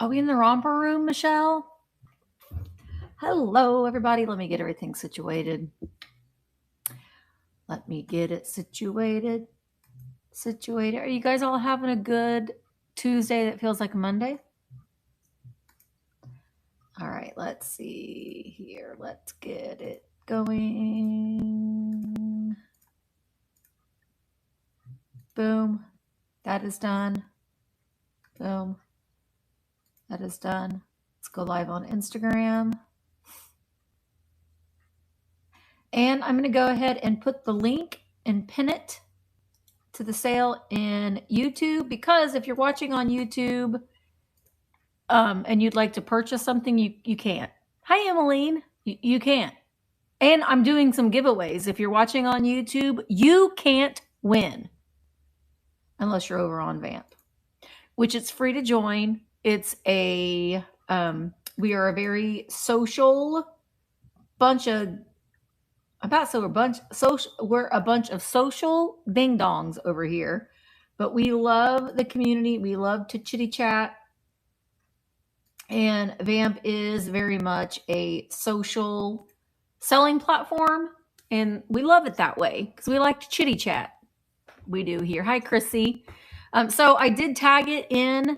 Are we in the romper room, Michelle? Hello, everybody. Let me get everything situated. Let me get it situated. Are you guys all having a good Tuesday that feels like a Monday? All right, let's see here. Let's get it going. Boom. That is done. Boom. That is done. Let's go live on Instagram. And I'm going to go ahead and put the link and pin it to the sale in YouTube, because if you're watching on YouTube and you'd like to purchase something, you can't. Hi, Emmeline. You can't. And I'm doing some giveaways. If you're watching on YouTube, you can't win unless you're over on VAMP, which it's free to join. It's a we are a very social bunch of we're a bunch of social ding dongs over here, but we love the community. We love to chitty chat, and VAMP is very much a social selling platform, and we love it that way because we like to chitty chat. We do here. Hi, Chrissy. So I did tag it in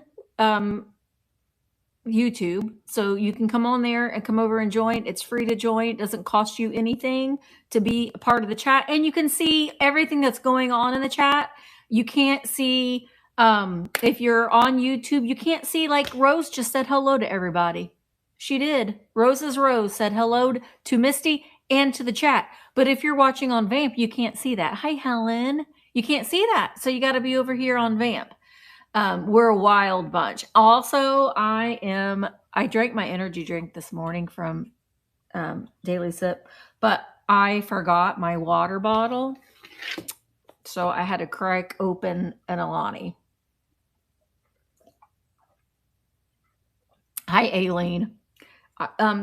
YouTube, so you can come on there and come over and join. It's free to join. It doesn't cost you anything to be a part of the chat, and you can see everything that's going on in the chat. You can't see if you're on YouTube, you can't see, like, Rose just said hello to everybody. She did. Rose's Rose said hello to Misty and to the chat. But if you're watching on VAMP, you can't see that. Hi, Helen. You can't see that, so you got to be over here on VAMP. We're a wild bunch. Also, I drank my energy drink this morning from Daily Sip, but I forgot my water bottle, so I had to crack open an Alani. Hi, Aileen.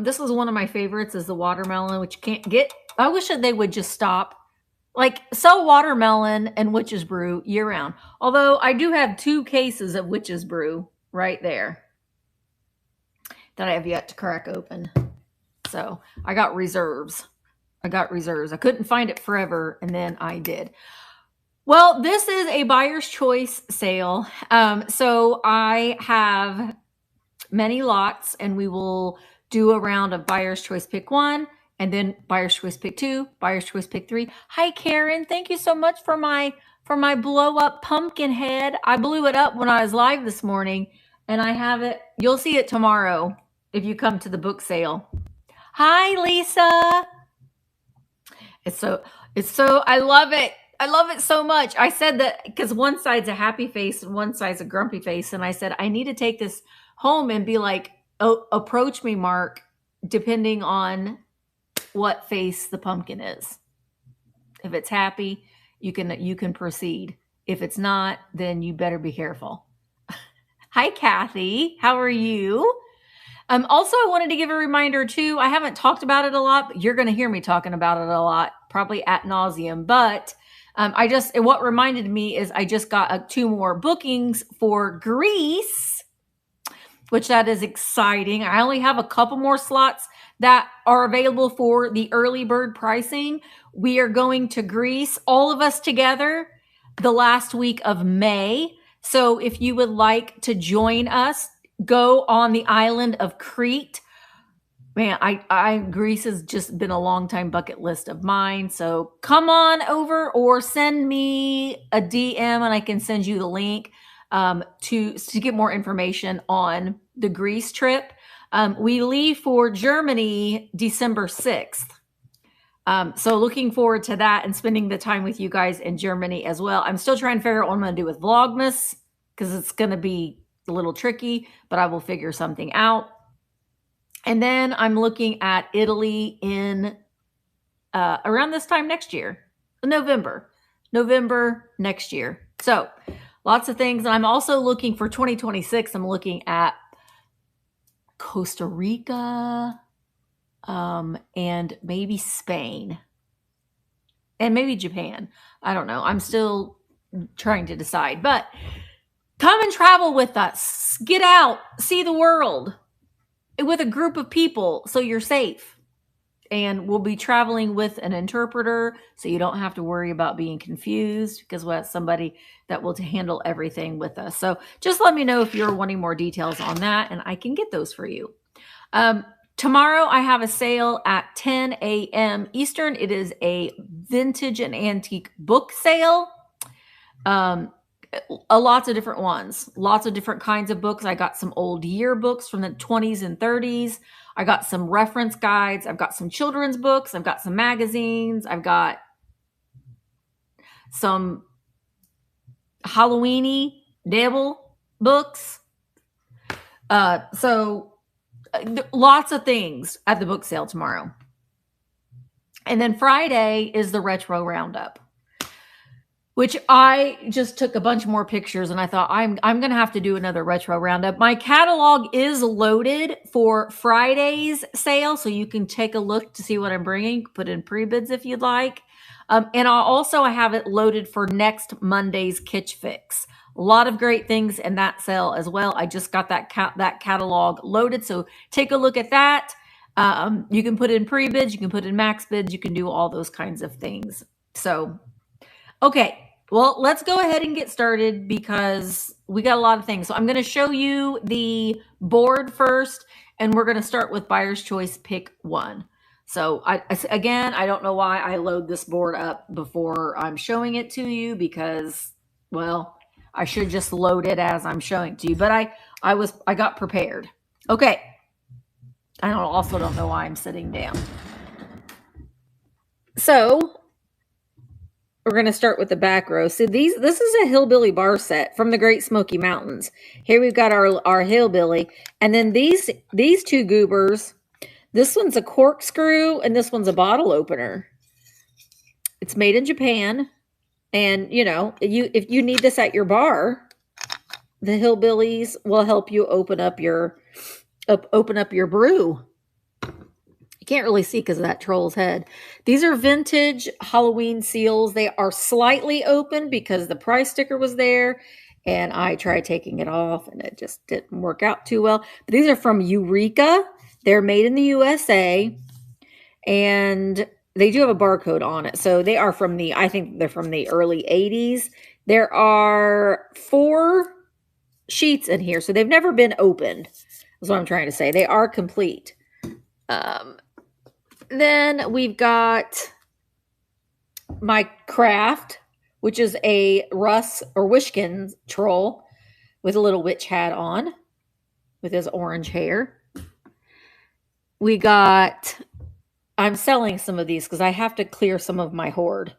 This was one of my favorites, is the watermelon, which you can't get. I wish that they would just stop. Like, sell watermelon and Witch's Brew year round. Although I do have 2 cases of Witch's Brew right there that I have yet to crack open. So I got reserves. I couldn't find it forever, and then I did. Well, this is a buyer's choice sale. So I have many lots, and we will do a round of buyer's choice pick 1, and then buyer's choice pick 2, buyer's choice pick 3. Hi, Karen. Thank you so much for my blow up pumpkin head. I blew it up when I was live this morning, and I have it. You'll see it tomorrow if you come to the book sale. Hi, Lisa. It's so I love it. I love it so much. I said that because one side's a happy face and one side's a grumpy face, and I said I need to take this home and be like, oh, approach me, Mark, depending on what face the pumpkin is. If it's happy, you can proceed. If it's not, then you better be careful. Hi, Kathy. How are you? Also, I wanted to give a reminder too. I haven't talked about it a lot, but you're going to hear me talking about it a lot, probably ad nauseum. But what reminded me is I just got 2 more bookings for Greece, which that is exciting. I only have a couple more slots that are available for the early bird pricing. We are going to Greece, all of us together, the last week of May. So if you would like to join us, go on the island of Crete. Man, Greece has just been a long time bucket list of mine. So come on over or send me a DM and I can send you the link to get more information on the Greece trip. We leave for Germany December 6th. So looking forward to that and spending the time with you guys in Germany as well. I'm still trying to figure out what I'm going to do with Vlogmas because it's going to be a little tricky, but I will figure something out. And then I'm looking at Italy in around this time next year, November next year. So lots of things. I'm also looking for 2026. I'm looking at Costa Rica and maybe Spain and maybe Japan. I don't know. I'm still trying to decide. But Come and travel with us. Get out, see the world with a group of people so you're safe. And we'll be traveling with an interpreter, so you don't have to worry about being confused because we'll have somebody that will handle everything with us. So just let me know if you're wanting more details on that, and I can get those for you. Tomorrow I have a sale at 10 a.m. Eastern. It is a vintage and antique book sale. Lots of different ones, lots of different kinds of books. I got some old yearbooks from the 20s and 30s. I got some reference guides. I've got some children's books. I've got some magazines. I've got some Halloweeny dabble books. So lots of things at the book sale tomorrow. And then Friday is the retro roundup, which I just took a bunch more pictures, and I thought I'm going to have to do another retro roundup. My catalog is loaded for Friday's sale, so you can take a look to see what I'm bringing. Put in pre-bids if you'd like. And I have it loaded for next Monday's Kitsch Fix. A lot of great things in that sale as well. I just got that catalog loaded, so take a look at that. You can put in pre-bids, you can put in max bids, you can do all those kinds of things. So okay, well, let's go ahead and get started because we got a lot of things. So I'm going to show you the board first, and we're going to start with Buyer's Choice Pick 1. So again, I don't know why I load this board up before I'm showing it to you because, well, I should just load it as I'm showing it to you. But I got prepared. Okay. I also don't know why I'm sitting down. So we're going to start with the back row. So this is a hillbilly bar set from the Great Smoky Mountains. Here we've got our hillbilly. And then these two goobers, this one's a corkscrew and this one's a bottle opener. It's made in Japan. And, you know, if you need this at your bar, the hillbillies will help you open up your brew. You can't really see because of that troll's head. These are vintage Halloween seals. They are slightly open because the price sticker was there, and I tried taking it off, and it just didn't work out too well. But these are from Eureka. They're made in the USA, and they do have a barcode on it. So they are I think they're from the early 80s. There are 4 sheets in here, so they've never been opened. That's what I'm trying to say. They are complete. Then we've got my craft, which is a Russ or Wishkin troll with a little witch hat on with his orange hair. We got, I'm selling some of these because I have to clear some of my hoard.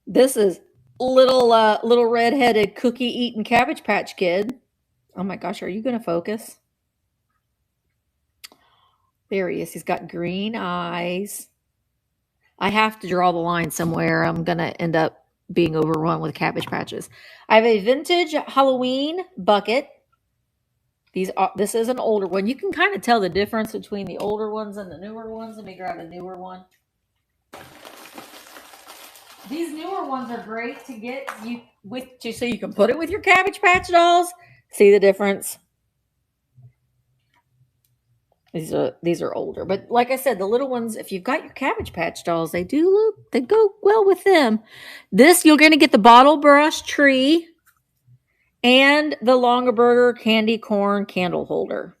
This is little red-headed cookie-eating Cabbage Patch Kid. Oh my gosh, are you going to focus? There he is. He's got green eyes. I have to draw the line somewhere. I'm going to end up being overrun with Cabbage Patches. I have a vintage Halloween bucket. This is an older one. You can kind of tell the difference between the older ones and the newer ones. Let me grab a newer one. These newer ones are great to get so you can put it with your Cabbage Patch dolls. See the difference? These are older, but like I said, the little ones, if you've got your Cabbage Patch dolls, they go well with them. This, you're going to get the bottle brush tree and the Longaberger candy corn candle holder.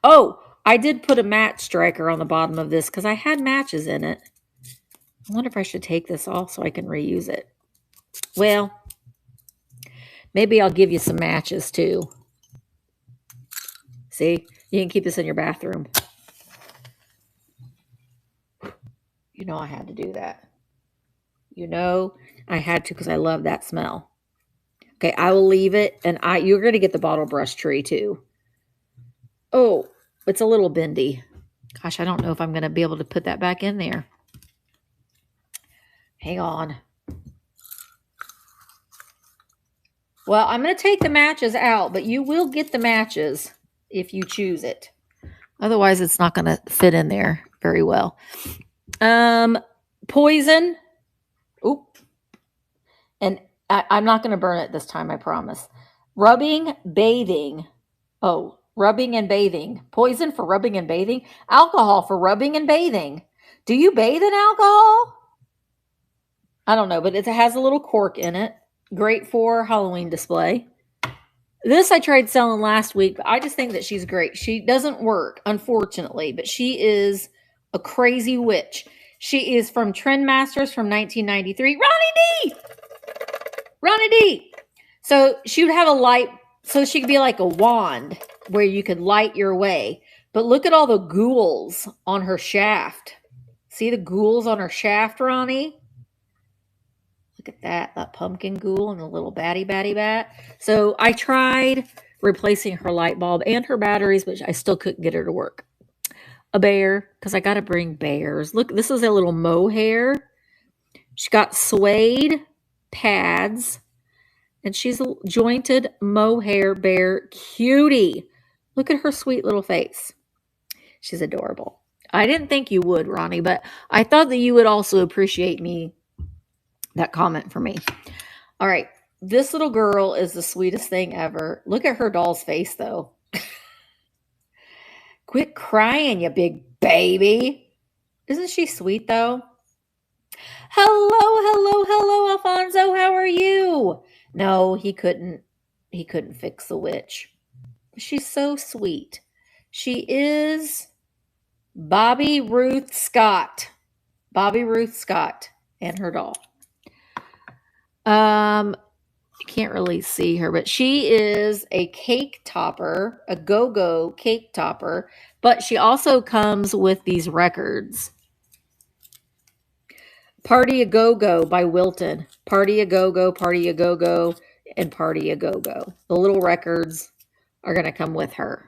Oh, I did put a match striker on the bottom of this because I had matches in it. I wonder if I should take this off so I can reuse it. Well, maybe I'll give you some matches too. See? You can keep this in your bathroom. You know I had to do that. You know I had to because I love that smell. Okay, I will leave it. And you're going to get the bottle brush tree too. Oh, it's a little bendy. Gosh, I don't know if I'm going to be able to put that back in there. Hang on. Well, I'm going to take the matches out, but you will get the matches if you choose it. Otherwise, it's not going to fit in there very well. Poison. Oop. And I'm not going to burn it this time, I promise. Rubbing, bathing. Oh, rubbing and bathing. Poison for rubbing and bathing. Alcohol for rubbing and bathing. Do you bathe in alcohol? I don't know, but it has a little cork in it. Great for Halloween display. This I tried selling last week, but I just think that she's great. She doesn't work, unfortunately, but she is a crazy witch. She is from Trendmasters from 1993. Ronnie D! Ronnie D! So she would have a light, so she could be like a wand where you could light your way. But look at all the ghouls on her shaft. See the ghouls on her shaft, Ronnie? Look at that pumpkin ghoul and the little batty bat. So I tried replacing her light bulb and her batteries, but I still couldn't get her to work. A bear, because I got to bring bears. Look, this is a little mohair. She got suede pads, and she's a jointed mohair bear cutie. Look at her sweet little face. She's adorable. I didn't think you would, Ronnie, but I thought that you would also appreciate that comment for me. All right. This little girl is the sweetest thing ever. Look at her doll's face, though. Quit crying, you big baby. Isn't she sweet, though? Hello, Alfonso. How are you? No, he couldn't fix the witch. She's so sweet. She is Bobby Ruth Scott. Bobby Ruth Scott and her doll. I can't really see her, but she is a cake topper, a go-go cake topper, but she also comes with these records. Party a Go-Go by Wilton. Party a Go-Go, Party a Go-Go, and Party a Go-Go. The little records are going to come with her.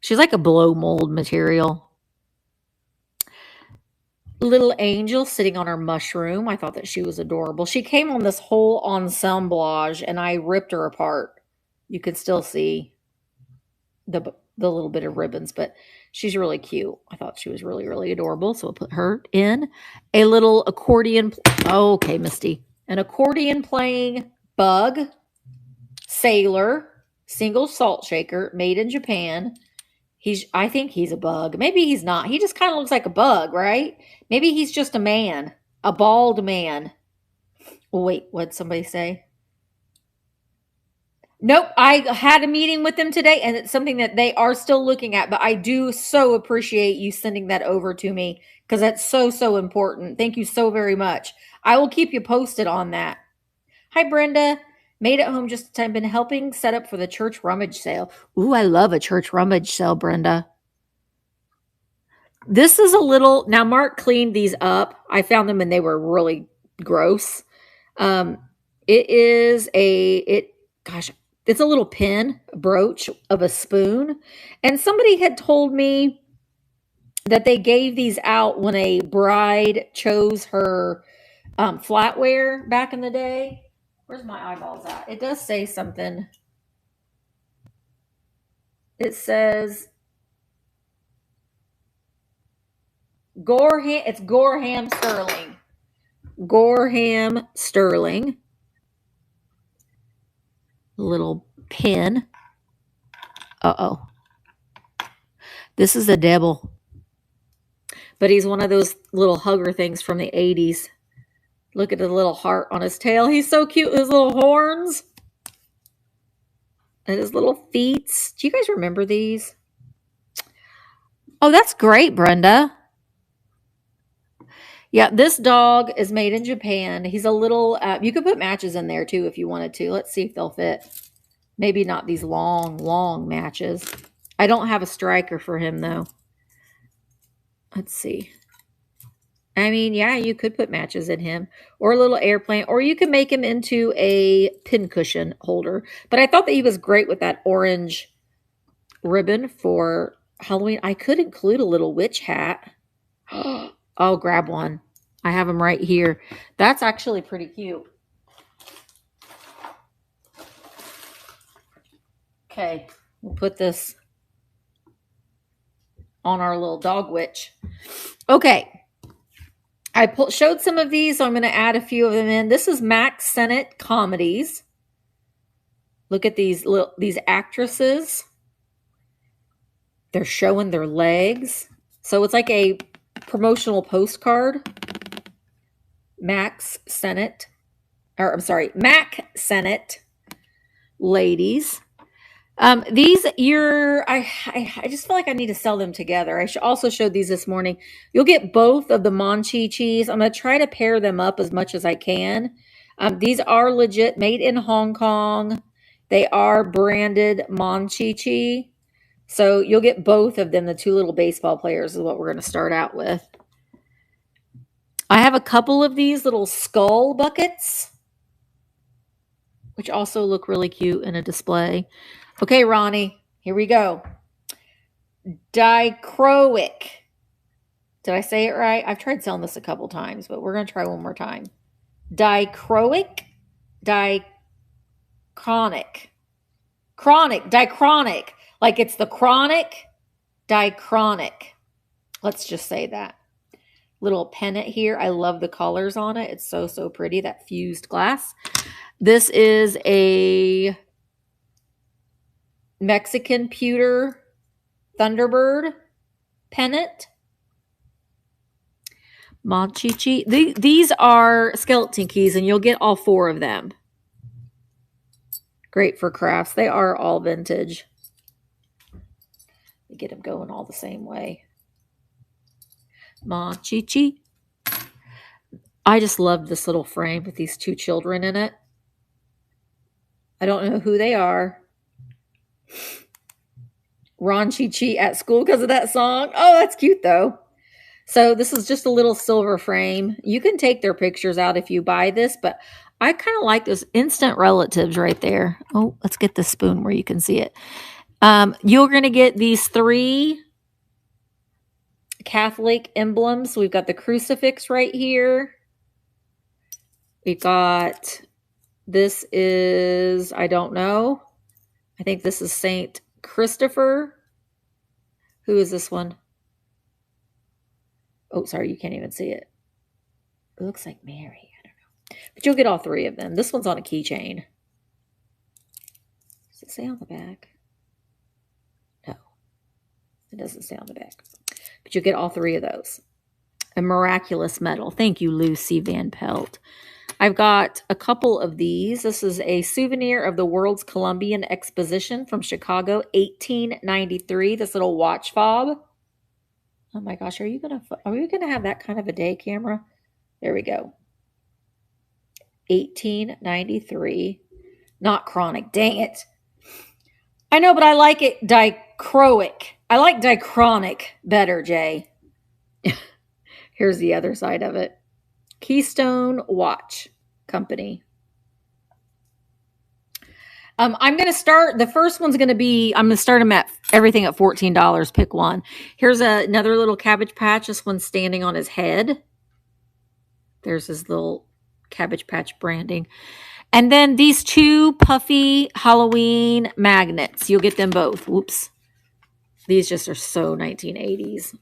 She's like a blow mold material. Little angel sitting on her mushroom. I thought that she was adorable. She came on this whole ensemblage, and I ripped her apart. You can still see the little bit of ribbons, but she's really cute. I thought she was really, really adorable, so I'll put her in. A little accordion. Oh, okay, Misty. An accordion playing bug, sailor, single salt shaker, made in Japan. I think he's a bug. Maybe he's not. He just kind of looks like a bug, right? Maybe he's just a man, a bald man. Oh, wait, what'd somebody say? Nope, I had a meeting with them today, and it's something that they are still looking at, but I do so appreciate you sending that over to me because that's so, so important. Thank you so very much. I will keep you posted on that. Hi, Brenda. Made it home just in time. Been helping set up for the church rummage sale. Ooh, I love a church rummage sale, Brenda. This is a little... Now, Mark cleaned these up. I found them and they were really gross. It is it's a little pin, a brooch of a spoon. And somebody had told me that they gave these out when a bride chose her flatware back in the day. Where's my eyeballs at? It does say something. It says Gorham. It's Gorham Sterling. Gorham Sterling. Little pin. Uh-oh. This is a devil. But he's one of those little hugger things from the 80s. Look at the little heart on his tail. He's so cute with his little horns. And his little feet. Do you guys remember these? Oh, that's great, Brenda. Yeah, this dog is made in Japan. He's a little... you could put matches in there, too, if you wanted to. Let's see if they'll fit. Maybe not these long, long matches. I don't have a striker for him, though. Let's see. I mean, yeah, you could put matches in him. Or a little airplane. Or you could make him into a pincushion holder. But I thought that he was great with that orange ribbon for Halloween. I could include a little witch hat. I'll grab one. I have them right here. That's actually pretty cute. Okay, we'll put this on our little dog witch. Okay, I showed some of these, so I'm going to add a few of them in. This is Max Sennett Comedies. Look at these actresses. They're showing their legs. So it's like a promotional postcard. Mac Senate ladies. These I just feel like I need to sell them together. I also showed these this morning. You'll get both of the Monchi-Chis. I'm going to try to pair them up as much as I can. These are legit made in Hong Kong. They are branded Monchi-Chi. So you'll get both of them. The two little baseball players is what we're going to start out with. I have a couple of these little skull buckets, which also look really cute in a display. Okay, Ronnie, here we go. Dichroic. Did I say it right? I've tried selling this a couple times, but we're going to try one more time. Dichroic. Dichronic. Like it's the chronic. Dichronic. Let's just say that. Little pennant here. I love the colors on it. It's so, so pretty. That fused glass. This is a Mexican pewter Thunderbird pennant. Monchi-Chi. These are skeleton keys, and you'll get all 4 of them. Great for crafts. They are all vintage. You get them going all the same way. Monchi-Chi. I just love this little frame with these 2 children in it. I don't know who they are. Ron-Chi-Chi at school because of that song. Oh, that's cute though. So this is just a little silver frame. You can take their pictures out if you buy this, but I kind of like those instant relatives right there. Oh, let's get the spoon where you can see it. You're going to get these 3 Catholic emblems. We've got the crucifix right here. We got, this is, I don't know. I think this is Saint Christopher. Who is this one? Oh, sorry, you can't even see it. It looks like Mary. I don't know. But you'll get all 3 of them. This one's on a keychain. Does it say on the back? No. It doesn't say on the back. But you'll get all 3 of those. A miraculous medal. Thank you, Lucy Van Pelt. I've got a couple of these. This is a souvenir of the World's Columbian Exposition from Chicago, 1893. This little watch fob. Oh my gosh, are we gonna have that kind of a day, camera? There we go. 1893. Not chronic. Dang it. I know, but I like it dichroic. I like dichronic better, Jay. Here's the other side of it. Keystone Watch Company. I'm going to start, the first one's going to be, I'm going to start them at everything at $14. Pick one. Here's another little Cabbage Patch. This one's standing on his head. There's his little Cabbage Patch branding. And then these 2 puffy Halloween magnets. You'll get them both. Whoops. These just are so 1980s.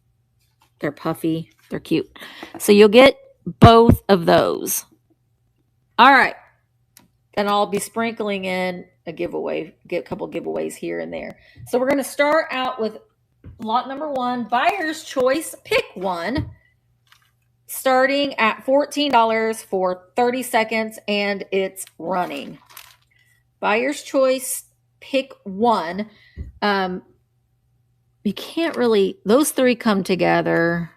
They're puffy. They're cute. So you'll get both of those. All right. And I'll be sprinkling in a giveaway, get a couple giveaways here and there. So we're going to start out with lot number 1, buyer's choice, pick one, starting at $14 for 30 seconds, and it's running. Buyer's choice, pick one. You can't really, those 3 come together.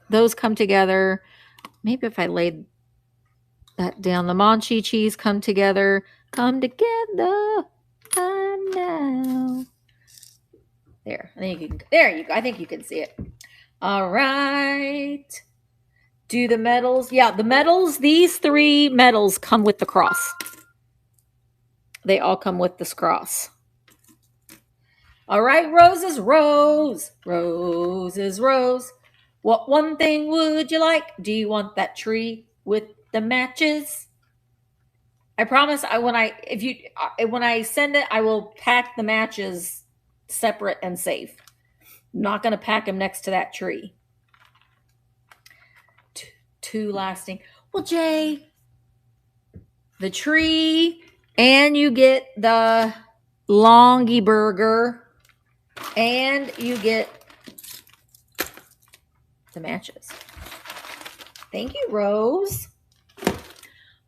Those come together. Maybe if I laid that down, the Monchi-Chis come together. Come together. I know. There. I think you can. There you go. I think you can see it. All right. Do the medals. Yeah, the medals. These 3 medals come with the cross. They all come with this cross. All right, Roses, Rose. Roses, Rose. What one thing would you like? Do you want that tree with the matches? I promise when I send it, I will pack the matches separate and safe. I'm not going to pack them next to that tree. Too lasting. Well, Jay, the tree And you get the Longy Burger. And you get the matches. Thank you, Rose.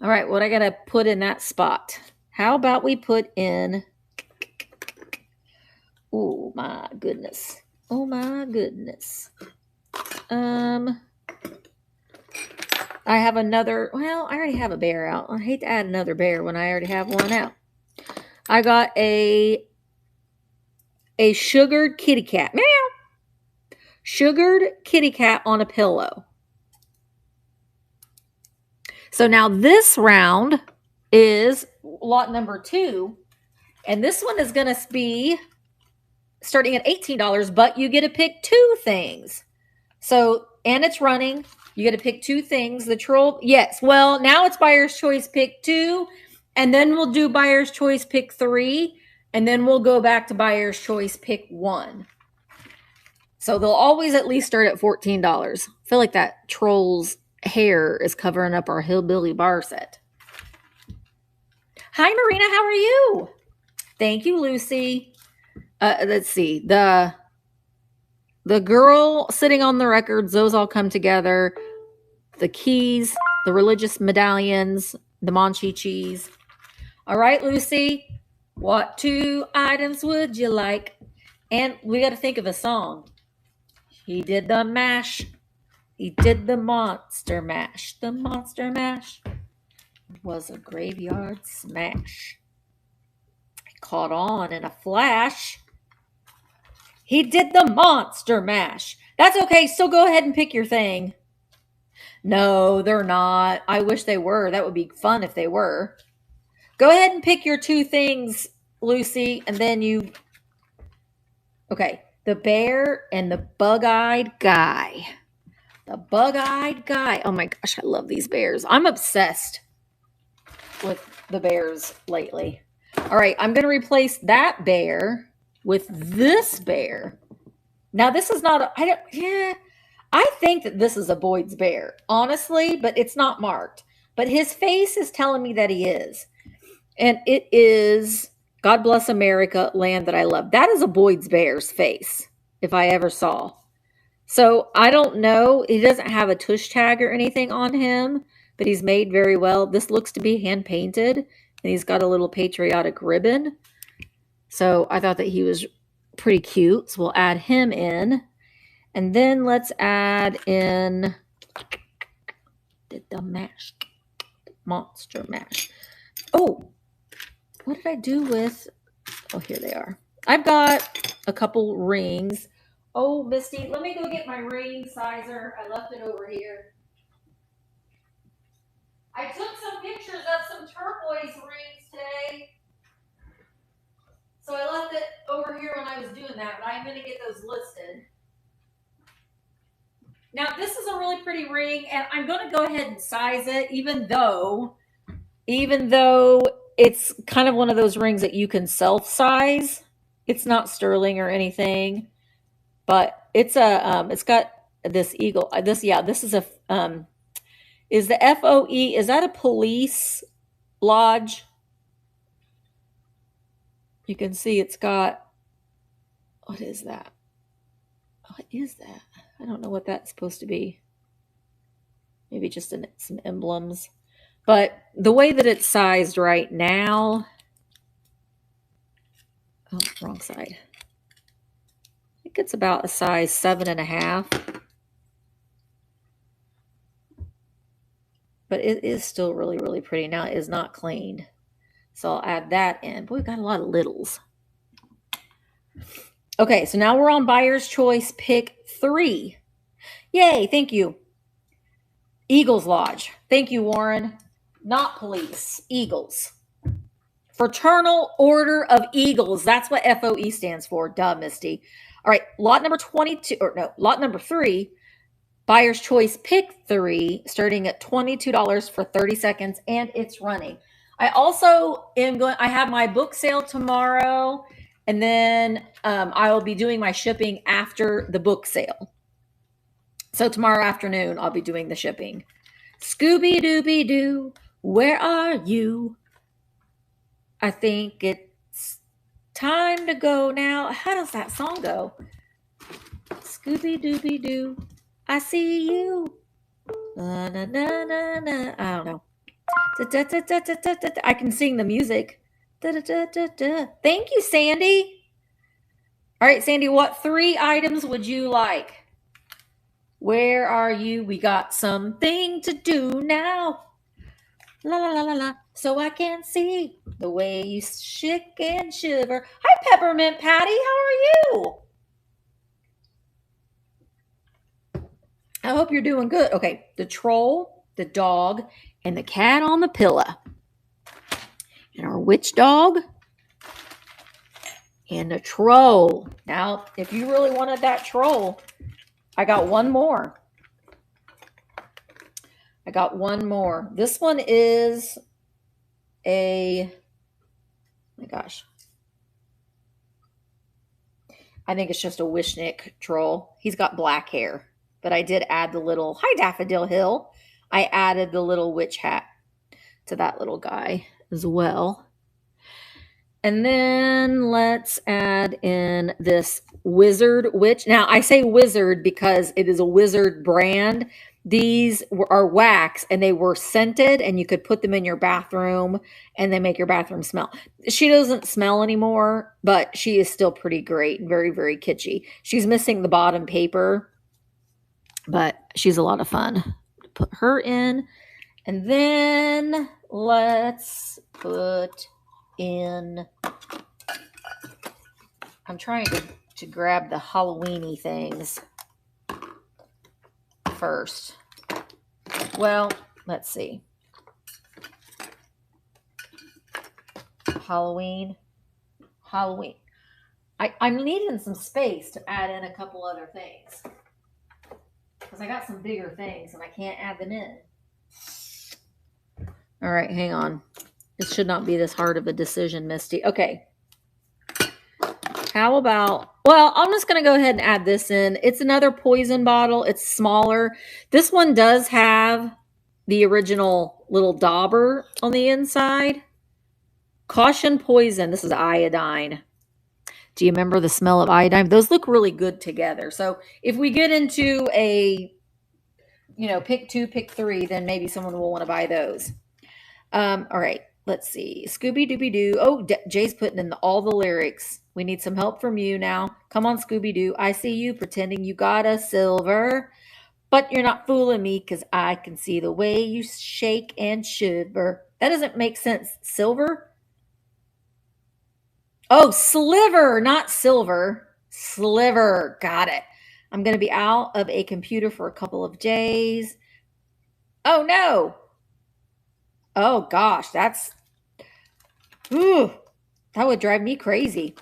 All right, what I got to put in that spot? How about we put in... Oh, my goodness. Oh, my goodness. I have another... Well, I already have a bear out. I hate to add another bear when I already have one out. I got a sugared kitty cat. Meow. Sugared kitty cat on a pillow. So now this round is lot number 2. And this one is going to be starting at $18, but you get to pick 2 things. So, and it's running. You get to pick 2 things. The troll, yes. Well, now it's buyer's choice pick 2. And then we'll do buyer's choice pick 3. And then we'll go back to buyer's choice pick 1. So they'll always at least start at $14. I feel like that troll's hair is covering up our hillbilly bar set. Hi, Marina. How are you? Thank you, Lucy. Let's see. The girl sitting on the records, those all come together. The keys, the religious medallions, the Monchi cheese. All right, Lucy. What 2 items would you like? And we got to think of a song. He did the mash. He did the monster mash. The monster mash was a graveyard smash. It caught on in a flash. He did the monster mash. That's okay. Still go ahead and pick your thing. No, they're not. I wish they were. That would be fun if they were. Go ahead and pick your 2 things, Lucy, and then you... Okay, the bear and the bug-eyed guy. The bug-eyed guy. Oh my gosh, I love these bears. I'm obsessed with the bears lately. All right, I'm going to replace that bear with this bear. Now, this is not I think that this is a Boyd's bear, honestly, but it's not marked. But his face is telling me that he is. And it is God Bless America, Land That I Love. That is a Boyd's bear's face, if I ever saw. So I don't know. He doesn't have a tush tag or anything on him, but he's made very well. This looks to be hand painted, and he's got a little patriotic ribbon. So I thought that he was pretty cute. So we'll add him in. And then let's add in the mash. Monster mash. Oh, what did I do with... Oh, here they are. I've got a couple rings. Oh, Misty, let me go get my ring sizer. I left it over here. I took some pictures of some turquoise rings today. So I left it over here when I was doing that, but I'm going to get those listed. Now, this is a really pretty ring, and I'm going to go ahead and size it, even though it's kind of one of those rings that you can self-size. It's not sterling or anything, but it's a it's got this eagle. This is a is the FOE, is that a police lodge? You can see it's got, what is that? What is that? I don't know what that's supposed to be. Maybe just some emblems. But the way that it's sized right now... Oh, wrong side. I think it's about a size 7.5. But it is still really, really pretty. Now it is not cleaned. So I'll add that in. Boy, we've got a lot of littles. Okay, so now we're on buyer's choice pick 3. Yay, thank you. Eagles Lodge. Thank you, Warren. Not police, Eagles. Fraternal Order of Eagles. That's what FOE stands for. Duh, Misty. All right, lot number 3. Buyer's choice pick 3, starting at $22 for 30 seconds, and it's running. I also I have my book sale tomorrow, and then I will be doing my shipping after the book sale. So tomorrow afternoon, I'll be doing the shipping. Scooby-Dooby-Doo, where are you? I think it's time to go now. How does that song go? Scooby-Dooby-Doo, I see you. Na, na, na, na, na. I don't know. I can sing the music. Thank you, Sandy. All right, Sandy, what 3 items would you like? Where are you? We got something to do now. La la la la la. So I can see the way you shake and shiver. Hi, Peppermint Patty. How are you? I hope you're doing good. Okay, the troll, the dog, and the cat on the pillow. And our witch dog and the troll. Now, if you really wanted that troll, I got one more. This one is oh my gosh. I think it's just a Wishnick troll. He's got black hair, but I did add the little, hi Daffodil Hill. I added the little witch hat to that little guy as well. And then let's add in this wizard witch. Now I say wizard because it is a wizard brand. These are wax and they were scented and you could put them in your bathroom and they make your bathroom smell. She doesn't smell anymore, but she is still pretty great and very, very kitschy. She's missing the bottom paper, but she's a lot of fun. Put her in. And then let's put in, I'm trying to grab the Halloween-y things first. Well, let's see. Halloween. I'm needing some space to add in a couple other things. Because I got some bigger things and I can't add them in. All right, hang on. It should not be this hard of a decision, Misty. Okay. How about, well, I'm just going to go ahead and add this in. It's another poison bottle. It's smaller. This one does have the original little dauber on the inside. Caution poison. This is iodine. Do you remember the smell of iodine? Those look really good together. So if we get into a, pick 2, pick 3, then maybe someone will want to buy those. All right. Let's see. Scooby-Dooby-Doo. Oh, Jay's putting in all the lyrics. We need some help from you now. Come on, Scooby-Doo. I see you pretending you got a silver. But you're not fooling me because I can see the way you shake and shiver. That doesn't make sense. Silver? Oh, sliver, not silver. Sliver. Got it. I'm going to be out of a computer for a couple of days. Oh, no. Oh, gosh. That would drive me crazy.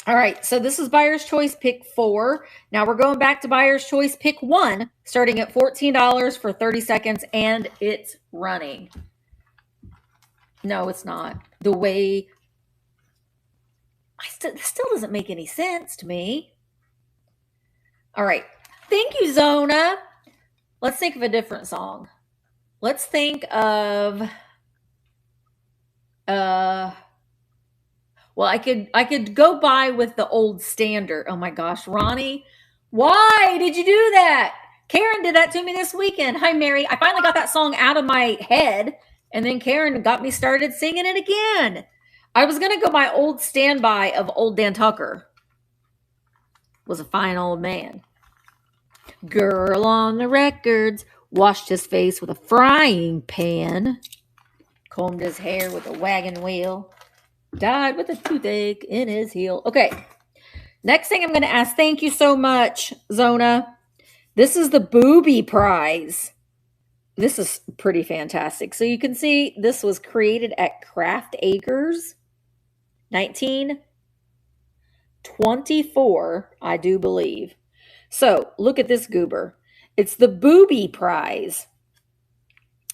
All right, so this is Buyer's Choice Pick 4. Now we're going back to Buyer's Choice Pick 1, starting at $14 for 30 seconds, and it's running. No, it's not. The way... This still doesn't make any sense to me. All right. Thank you, Zona. Let's think of a different song. Let's think of... Well, I could go by with the old standard. Oh my gosh, Ronnie, why did you do that? Karen did that to me this weekend. Hi, Mary. I finally got that song out of my head, and then Karen got me started singing it again. I was going to go my old standby of Old Dan Tucker. Was a fine old man. Girl on the records washed his face with a frying pan, combed his hair with a wagon wheel, died with a toothache in his heel. Okay, next thing I'm going to ask, thank you so much, Zona. This is the Booby Prize. This is pretty fantastic. So you can see this was created at Craft Acres, 1924, I do believe. So look at this goober. It's the Booby Prize.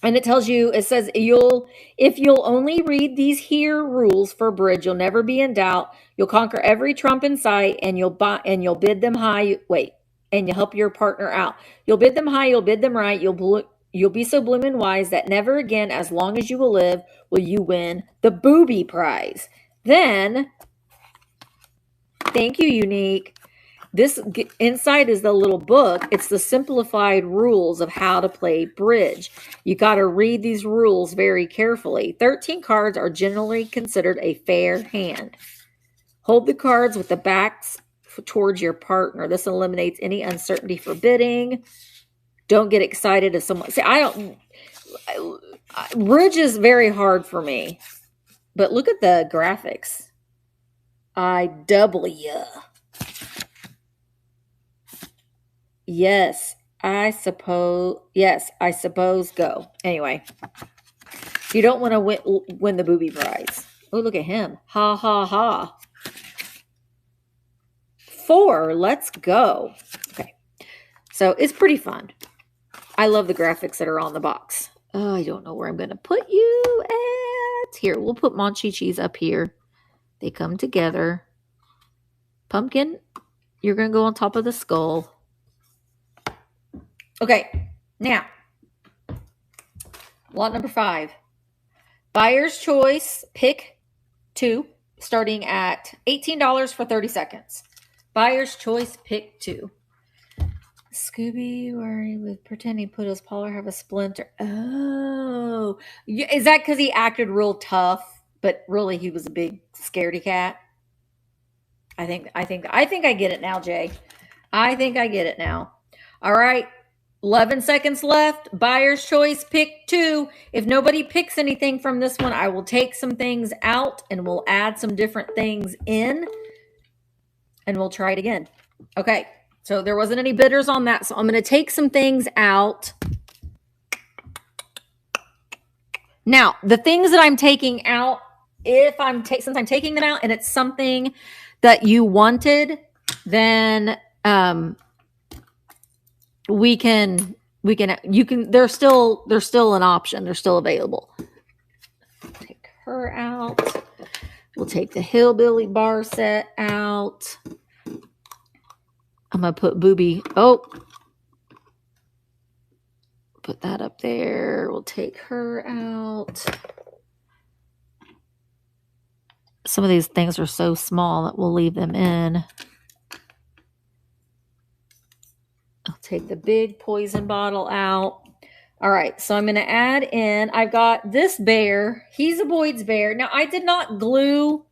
And it tells you, it says, if you'll only read these here rules for bridge, you'll never be in doubt. You'll conquer every trump in sight, and you'll bid them high. Wait, and you help your partner out. You'll bid them high, you'll bid them right. You'll You'll be so bloomin' wise that never again, as long as you will live, will you win the booby prize. Then, thank you, Unique. This inside is the little book. It's the simplified rules of how to play bridge. You got to read these rules very carefully. 13 cards are generally considered a fair hand. Hold the cards with the backs towards your partner. This eliminates any uncertainty for bidding. Don't get excited if someone... See, bridge is very hard for me. But look at the graphics. IW. Yes, I suppose. Yes, I suppose. Go. Anyway, you don't want to win the booby prize. Oh, look at him. Ha, ha, ha. 4. Let's go. Okay. So it's pretty fun. I love the graphics that are on the box. Oh, I don't know where I'm going to put you at. Here, we'll put Monchi-Cheese up here. They come together. Pumpkin, you're going to go on top of the skull. Okay, now, lot number 5. Buyer's choice, pick 2, starting at $18 for 30 seconds. Buyer's choice, pick 2. Scooby worried with pretending he put his paw or have a splinter. Oh, is that because he acted real tough, but really he was a big scaredy cat? I think I get it now, Jay. I think I get it now. All right. 11 seconds left. Buyer's choice, pick 2. If nobody picks anything from this one, I will take some things out and we'll add some different things in and we'll try it again. Okay. So there wasn't any bidders on that. So I'm going to take some things out. Now, the things that I'm taking out, since I'm taking them out and it's something that you wanted, then you can they're still an option. They're still available. Take her out. We'll take the Hillbilly bar set out. I'm going to put Booby. Oh. Put that up there. We'll take her out. Some of these things are so small that we'll leave them in. I'll take the big poison bottle out. All right, so I'm going to add in, I've got this bear. He's a Boyd's bear. Now, I didn't glue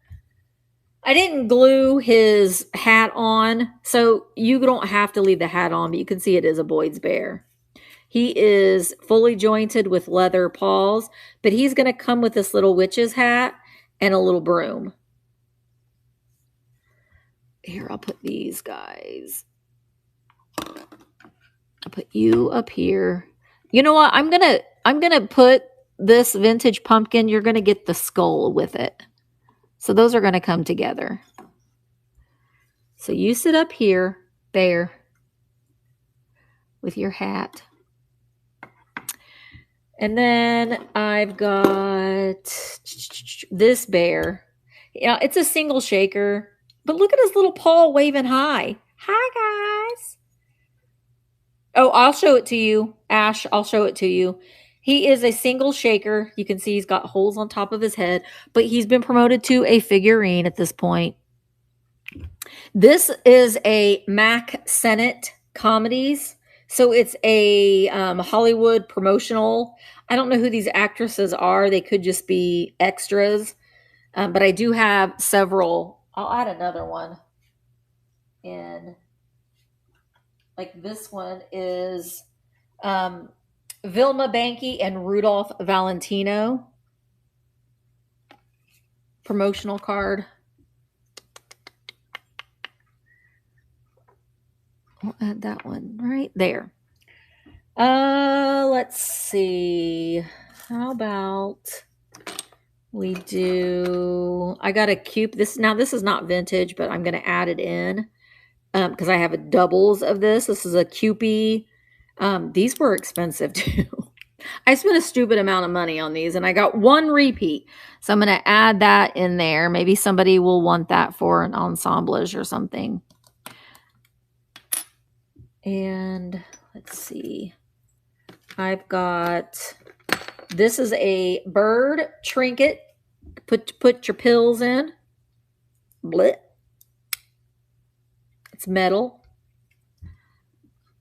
his hat on, so you don't have to leave the hat on, but you can see it is a Boyd's bear. He is fully jointed with leather paws, but he's going to come with this little witch's hat and a little broom. Here, I'll put these guys. I'll put you up here. You know what? I'm gonna put this vintage pumpkin. You're gonna get the skull with it. So those are gonna come together. So you sit up here, there, with your hat. And then I've got this bear. Yeah, it's a single shaker. But look at his little paw waving high. Hi, guys. Oh, I'll show it to you. Ash, I'll show it to you. He is a single shaker. You can see he's got holes on top of his head. But he's been promoted to a figurine at this point. This is a Mac Sennett Comedies. So it's a Hollywood promotional. I don't know who these actresses are. They could just be extras. But I do have several. I'll add another one in. Like this one is Vilma Banky and Rudolph Valentino. Promotional card. I'll add that one right there. Let's see. How about we do... I got a cube. This is not vintage, but I'm going to add it in. Because I have a doubles of this. This is a Cupie. These were expensive too. I spent a stupid amount of money on these and I got one repeat. So I'm going to add that in there. Maybe somebody will want that for an ensemblage or something. And let's see. I've got, this is a bird trinket. Put your pills in. Blech. It's metal.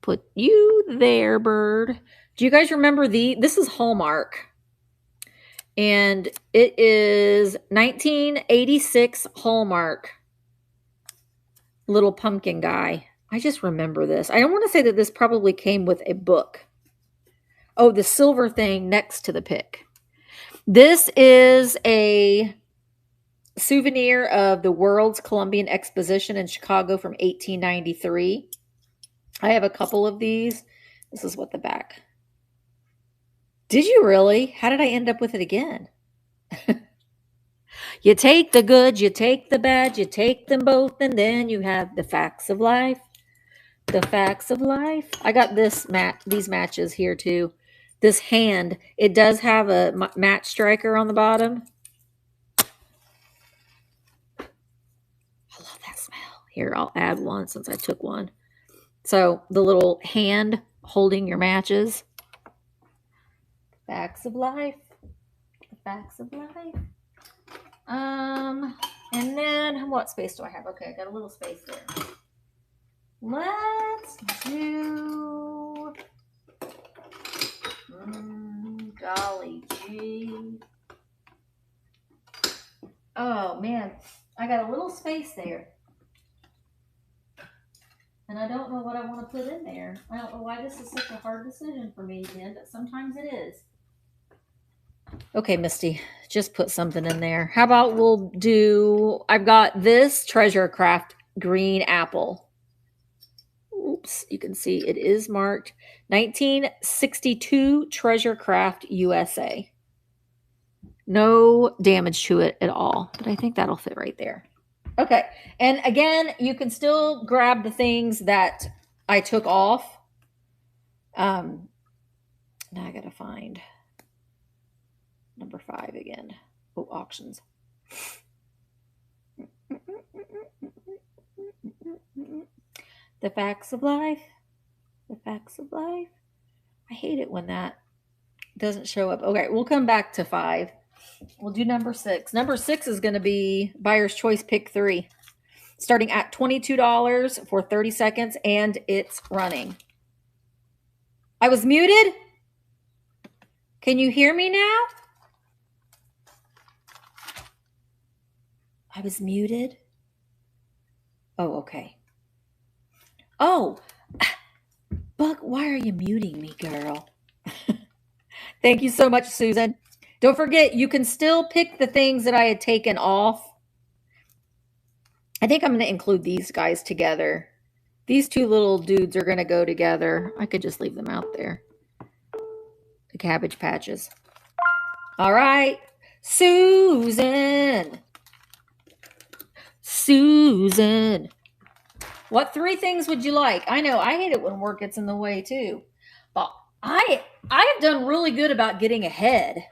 Put you there, bird. Do you guys remember this is Hallmark. And it is 1986 Hallmark. Little pumpkin guy. I just remember this. I don't want to say that this probably came with a book. Oh, the silver thing next to the pick. This is a souvenir of the World's Columbian Exposition in Chicago from 1893. I have a couple of these. This is what the back. Did you really? How did I end up with it again? You take the good, you take the bad, you take them both, and then you have the facts of life. The facts of life. I got these matches here too. This hand, it does have a match striker on the bottom. I love that smell. Here, I'll add one since I took one. So the little hand holding your matches. Facts of life. The facts of life. And then what space do I have? Okay, I got a little space there. Let's do golly gee. Oh man, I got a little space there. And I don't know what I want to put in there. I don't know why this is such a hard decision for me again, but sometimes it is. Okay, Misty, just put something in there. How about we'll do, I've got this Treasure Craft green apple. Oops, you can see it is marked 1962 Treasure Craft USA. No damage to it at all, but I think that'll fit right there. Okay, and again, you can still grab the things that I took off. Now I gotta find number 5 again. Oh, auctions. The facts of life. The facts of life. I hate it when that doesn't show up. Okay, we'll come back to 5. We'll do number 6. Number 6 is going to be Buyer's Choice Pick 3. Starting at $22 for 30 seconds, and it's running. I was muted. Can you hear me now? I was muted. Oh, okay. Oh, Buck, why are you muting me, girl? Thank you so much, Susan. Don't forget, you can still pick the things that I had taken off. I think I'm going to include these guys together. These two little dudes are going to go together. I could just leave them out there. The Cabbage Patches. All right. Susan. Susan. What 3 things would you like? I know I hate it when work gets in the way too. But I have done really good about getting ahead.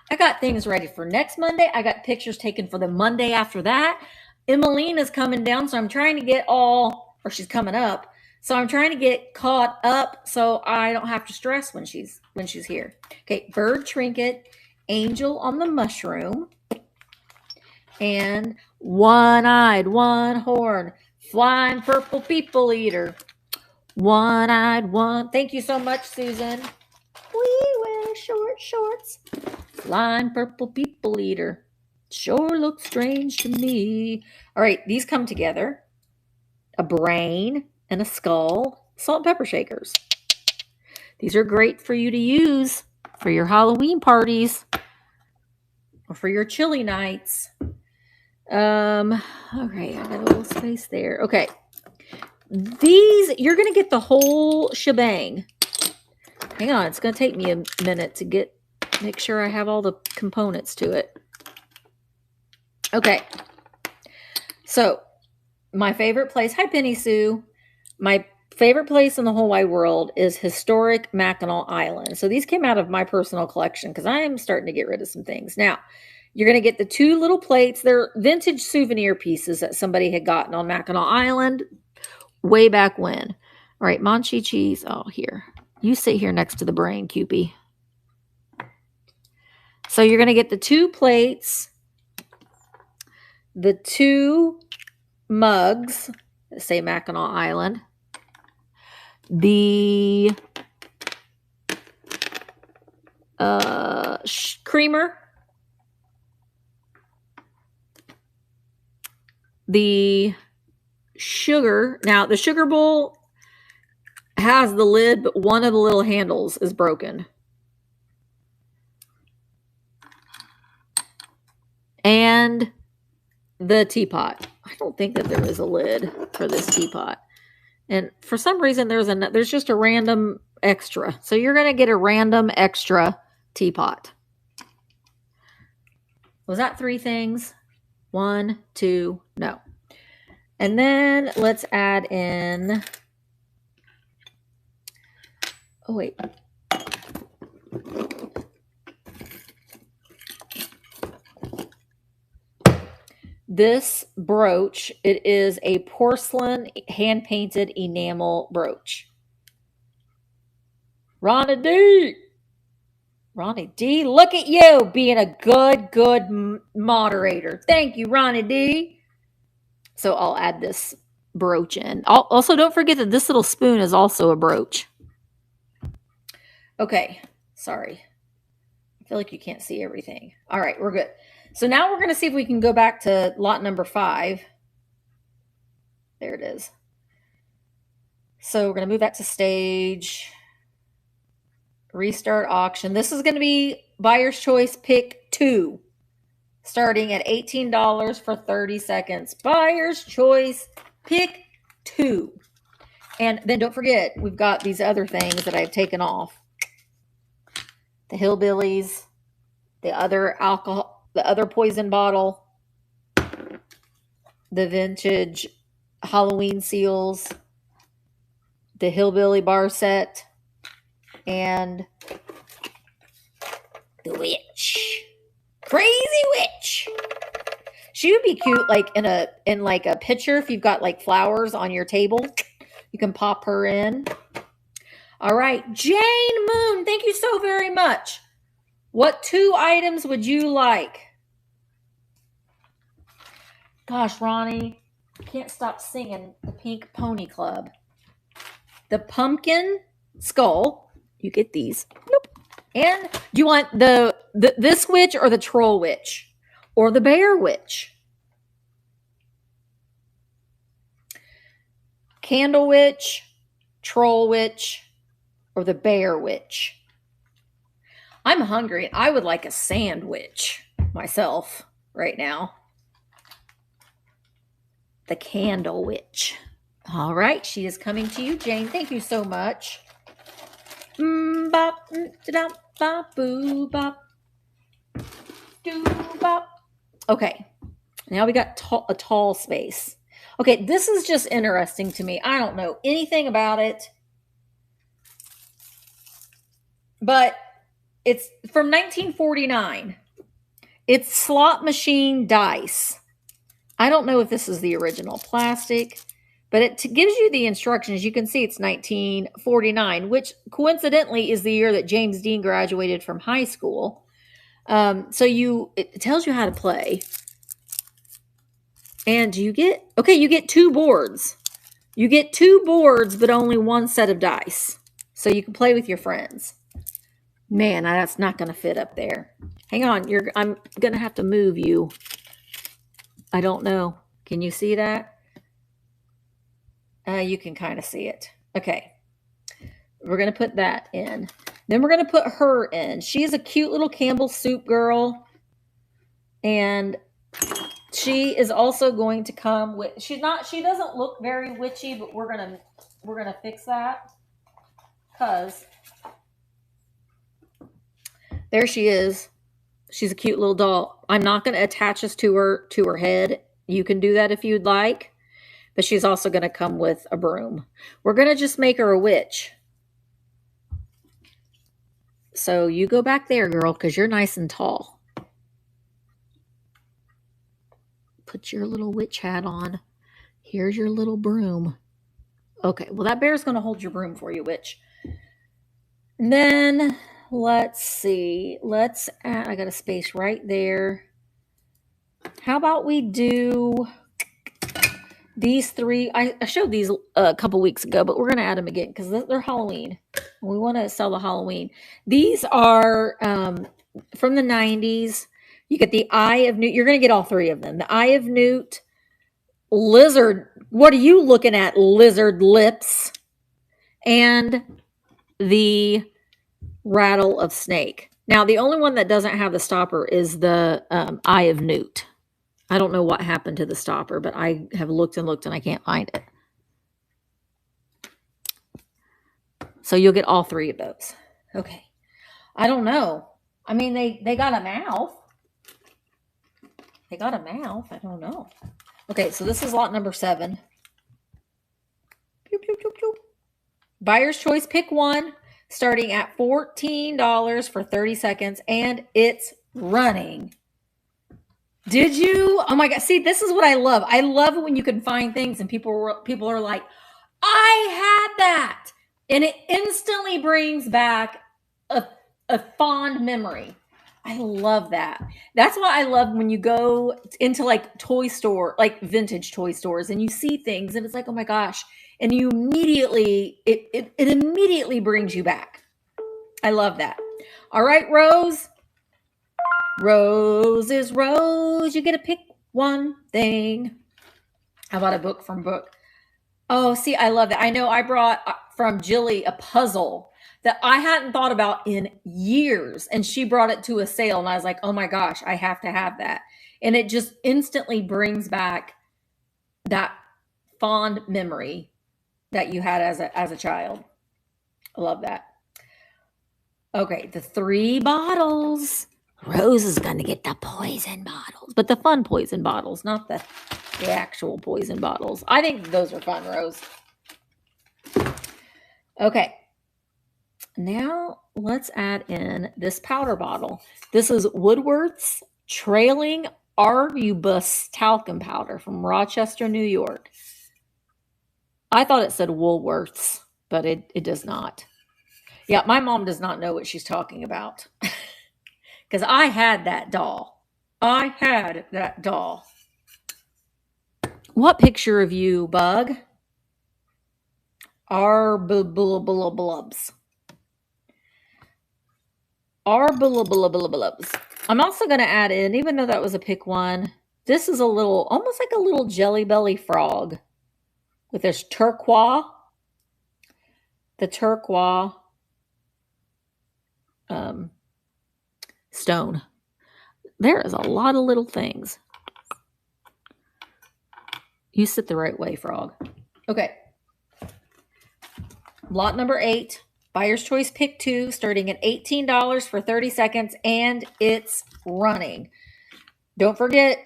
I got things ready for next Monday. I got pictures taken for the Monday after that. Emelina's coming down, so I'm trying to get she's coming up. So I'm trying to get caught up so I don't have to stress when she's here. Okay, bird trinket, angel on the mushroom, and one-eyed, one-horn, flying purple people eater. One-eyed, one. Thank you so much, Susan. We wear short shorts. Flying purple people eater. Sure looks strange to me. All right, these come together. A brain and a skull. Salt and pepper shakers. These are great for you to use for your Halloween parties or for your chilly nights. Okay, I got a little space there. Okay. These, you're going to get the whole shebang. Hang on, it's going to take me a minute to make sure I have all the components to it. Okay. So, my favorite place, hi Penny Sue. My favorite place in the whole wide world is historic Mackinac Island. So these came out of my personal collection because I am starting to get rid of some things. Now, you're going to get the 2 little plates. They're vintage souvenir pieces that somebody had gotten on Mackinac Island way back when. All right, Manchi cheese. Oh, here. You sit here next to the brain, Cupie. So you're going to get the 2 plates, the 2 mugs, say Mackinac Island, the creamer, the sugar. Now, the sugar bowl has the lid, but one of the little handles is broken. And the teapot. I don't think that there is a lid for this teapot. And for some reason, there's just a random extra. So you're going to get a random extra teapot. Was that 3 things? 1, 2, no. And then let's add in... Oh, wait. This brooch, it is a porcelain hand-painted enamel brooch. Ronnie D! Ronnie D, look at you being a good moderator. Thank you, Ronnie D. So I'll add this brooch in. Also, don't forget that this little spoon is also a brooch. Okay, sorry. I feel like you can't see everything. All right, we're good. So now we're going to see if we can go back to lot number 5. There it is. So we're going to move that to stage. Restart auction. This is going to be buyer's choice pick 2. Starting at $18 for 30 seconds. Buyer's choice pick 2. And then don't forget, we've got these other things that I've taken off. The hillbillies, the other alcohol, the other poison bottle, the vintage Halloween seals, the hillbilly bar set, and the witch. Crazy witch. She would be cute like in like a picture if you've got like flowers on your table. You can pop her in. All right, Jane Moon, thank you so very much. What 2 items would you like? Gosh, Ronnie, I can't stop singing the Pink Pony Club. The pumpkin skull. You get these. Nope. And do you want this witch or the troll witch? Or the bear witch? Candle witch, troll witch, or the bear witch? I'm hungry. I would like a sandwich myself right now. The candle witch. All right, she is coming to you, Jane. Thank you so much. Bop, bop, bop, boo, bop, doo, bop. Okay, now we got a tall space. Okay, this is just interesting to me. I don't know anything about it, but it's from 1949. It's slot machine dice. I don't know if this is the original plastic, but it gives you the instructions. You can see it's 1949, which coincidentally is the year that James Dean graduated from high school. So it tells you how to play. And you get 2 boards. You get 2 boards, but only 1 set of dice. So you can play with your friends. Man, that's not going to fit up there. Hang on, I'm going to have to move you. I don't know. Can you see that? You can kind of see it. Okay. We're going to put that in. Then we're going to put her in. She's a cute little Campbell soup girl. And she is also going to come with, she doesn't look very witchy, but we're going to fix that. Because there she is. She's a cute little doll. I'm not going to attach this to her head. You can do that if you'd like. But she's also going to come with a broom. We're going to just make her a witch. So you go back there, girl, because you're nice and tall. Put your little witch hat on. Here's your little broom. Okay, well, that bear's going to hold your broom for you, witch. And then let's see. Let's add, I got a space right there. How about we do these three? I showed these a couple weeks ago, but we're going to add them again because they're Halloween. We want to sell the Halloween. These are from the 90s. You get the Eye of Newt. You're going to get all three of them. The Eye of Newt, Lizard. What are you looking at? Lizard lips. And the Rattle of Snake. Now, the only one that doesn't have the stopper is the Eye of Newt. I don't know what happened to the stopper, but I have looked and looked and I can't find it. So you'll get all three of those. Okay. I don't know. I mean, they got a mouth. They got a mouth. I don't know. Okay, so this is lot number 7. Pew, pew, pew, pew. Buyer's choice, pick one, starting at $14 for 30 seconds, and it's running. Did you? Oh my God. See, this is what I love. I love when you can find things and people are like, I had that. And it instantly brings back a fond memory. I love that. That's why I love when you go into like toy store, like vintage toy stores, and you see things and it's like, oh my gosh. And you immediately, it immediately brings you back. I love that. All right, Rose. Rose is Rose. You get to pick one thing. How about a book from Book? Oh, see, I love that. I know I brought from Jilly a puzzle that I hadn't thought about in years. And she brought it to a sale. And I was like, oh my gosh, I have to have that. And it just instantly brings back that fond memory that you had as a child. I love that. Okay, the 3 bottles. Rose is going to get the poison bottles, but the fun poison bottles, not the actual poison bottles. I think those are fun, Rose. Okay. Now let's add in this powder bottle. This is Woodworth's Trailing Arbus Talcum Powder from Rochester, New York. I thought it said Woolworths, but it does not. Yeah, my mom does not know what she's talking about. Because I had that doll. I had that doll. What picture of you, Bug? Arbullabulabulabs. Arbullabulabulabulabs. I'm also going to add in, even though that was a pick one, this is a little, almost like a little Jelly Belly frog with this turquoise. The turquoise stone. There is a lot of little things. You sit the right way, frog. Okay. Lot number 8. Buyer's choice pick 2, starting at $18 for 30 seconds, and it's running. Don't forget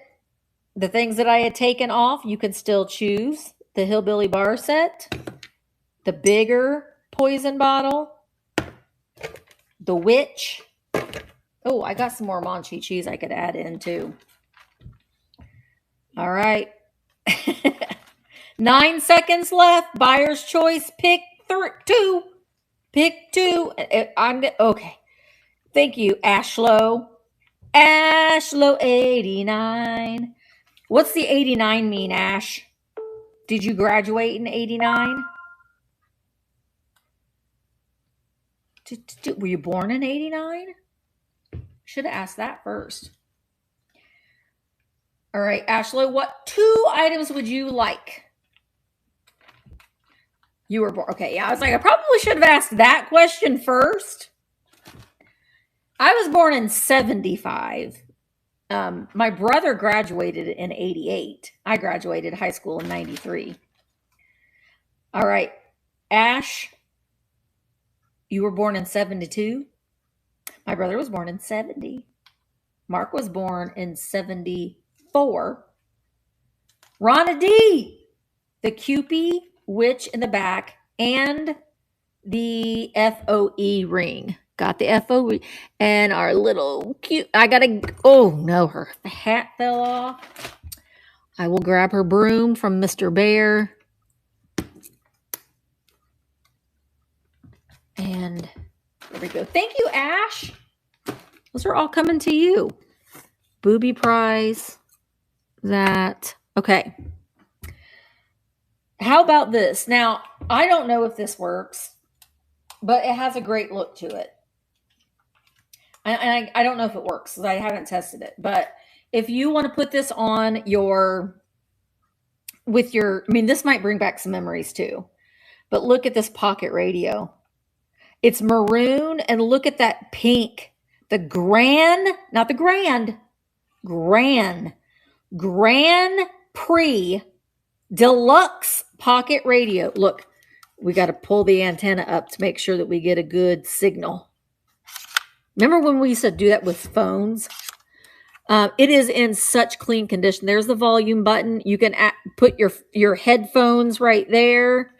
the things that I had taken off. You can still choose the Hillbilly Bar set, the bigger poison bottle, the witch. Oh, I got some more Monchi cheese I could add in too. All right. 9 seconds left. Buyer's choice. Pick 2. Pick 2. Okay. Thank you, Ashlow. Ashlow 89. What's the 89 mean, Ash? Did you graduate in 89? Were you born in 89? Should have asked that first. All right, Ashlow, what 2 items would you like? You were born. Okay, yeah, I was like, I probably should have asked that question first. I was born in 75. My brother graduated in 88. I graduated high school in 93. All right, Ash, you were born in 72. My brother was born in 70. Mark was born in 74. Ronna D, the Cupid witch in the back, and the FOE ring. Got the FOE and our little cute. Oh no, her hat fell off. I will grab her broom from Mr. Bear. And There we go. Thank you, Ash. Those are all coming to you. Booby prize. That. Okay. How about this? Now, I don't know if this works, but it has a great look to it. And I don't know if it works because I haven't tested it. But if you want to put this on your, I mean, this might bring back some memories too. But look at this pocket radio. It's maroon, and look at that pink. The not the Grand Prix Deluxe pocket radio. Look, we got to pull the antenna up to make sure that we get a good signal. Remember when we used to do that with phones? It is in such clean condition. There's the volume button. You can put your headphones right there.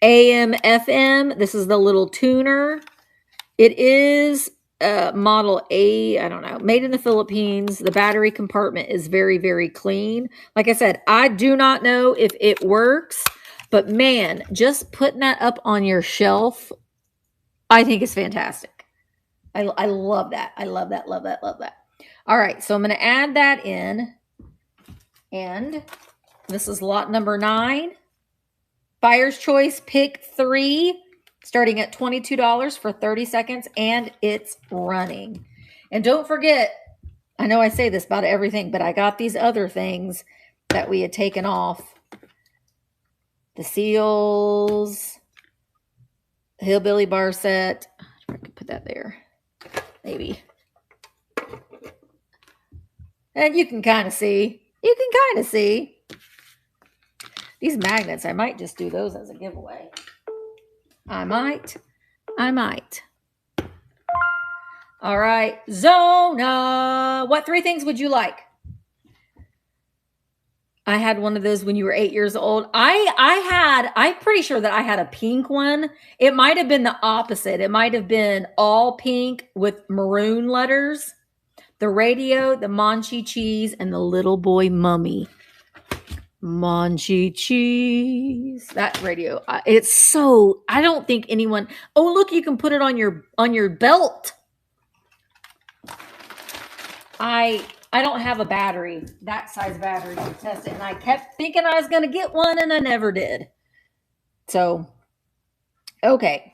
AM, FM. This is the little tuner. It is model A, I don't know, made in the Philippines. The battery compartment is very, very clean. Like I said, I do not know if it works, but man, just putting that up on your shelf, I think is fantastic. I love that. I love that, love that, love that. All right, so I'm going to add that in. And this is lot number 9. Buyer's choice, pick 3, starting at $22 for 30 seconds, and it's running. And don't forget, I know I say this about everything, but I got these other things that we had taken off. The seals, hillbilly bar set. I could put that there. Maybe. And you can kind of see. You can kind of see. These magnets, I might just do those as a giveaway. I might. All right. Zona. What 3 things would you like? I had one of those when you were 8 years old. I'm pretty sure that I had a pink one. It might have been the opposite. It might have been all pink with maroon letters. The radio, the Monchi cheese, and the little boy mummy. Monchi cheese. That radio. It's so, I don't think anyone, oh look, you can put it on your belt. I don't have a battery, that size battery to test it. And I kept thinking I was going to get one and I never did. So, okay.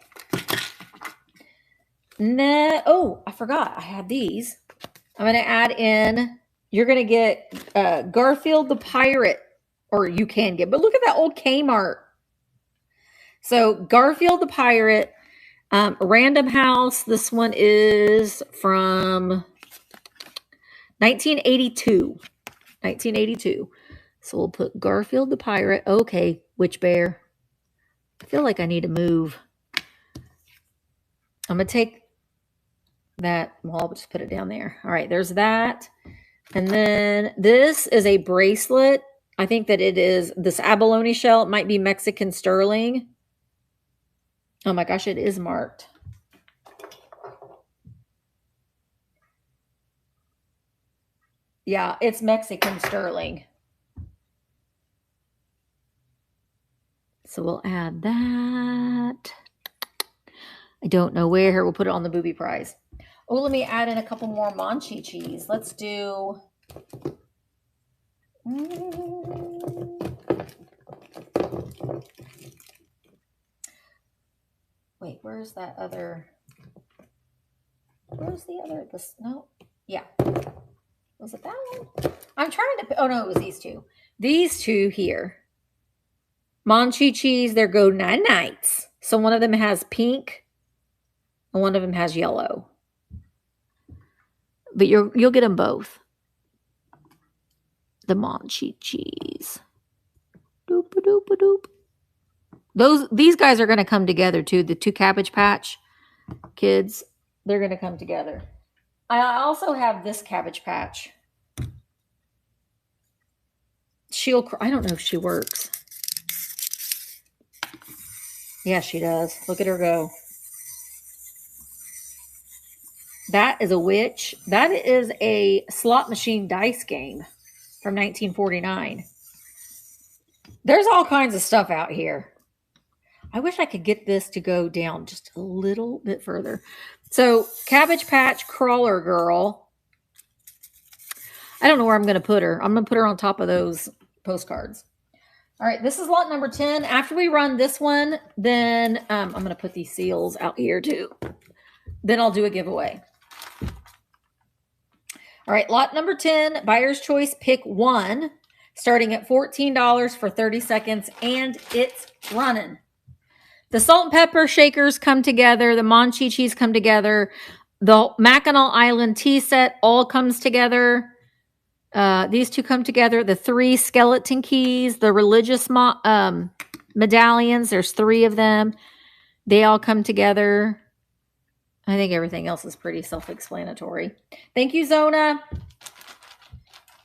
Oh, I forgot. I had these. I'm going to add in, you're going to get Garfield the Pirate, or you can get, but look at that old Kmart. So Garfield the Pirate, Random House. This one is from 1982. 1982. So we'll put Garfield the Pirate. Okay, Witch Bear. I feel like I need to move. I'm going to take that. Well, I'll just put it down there. All right, there's that. And then this is a bracelet. I think that it is this abalone shell. It might be Mexican sterling. Oh my gosh, it is marked. Yeah, it's Mexican sterling. So we'll add that. I don't know where. Here, we'll put it on the booby prize. Oh, let me add in a couple more Monchi cheese. Let's do... Wait, where's that other... Where's the other... This, no? Yeah. Was it that one? I'm trying to... Oh, no, it was these two. These two here. Monchi cheese, they're go nights. So one of them has pink and one of them has yellow. But you'll get them both. The Monchi cheese. Doop doop doop. These guys are going to come together too. The 2 Cabbage Patch kids, they're going to come together. I also have this Cabbage Patch. I don't know if she works. Yeah, she does. Look at her go. That is a witch. That is a slot machine dice game from 1949. There's all kinds of stuff out here. I wish I could get this to go down just a little bit further. So Cabbage Patch Crawler Girl. I don't know where I'm going to put her. I'm going to put her on top of those postcards. All right, this is lot number 10. After we run this one, then I'm going to put these seals out here too. Then I'll do a giveaway. All right, lot number 10, Buyer's Choice Pick 1, starting at $14 for 30 seconds, and it's running. The salt and pepper shakers come together. The Monchichis come together. The Mackinac Island tea set all comes together. These two come together. The 3 skeleton keys, the religious medallions, there's 3 of them. They all come together. I think everything else is pretty self-explanatory. Thank you, Zona.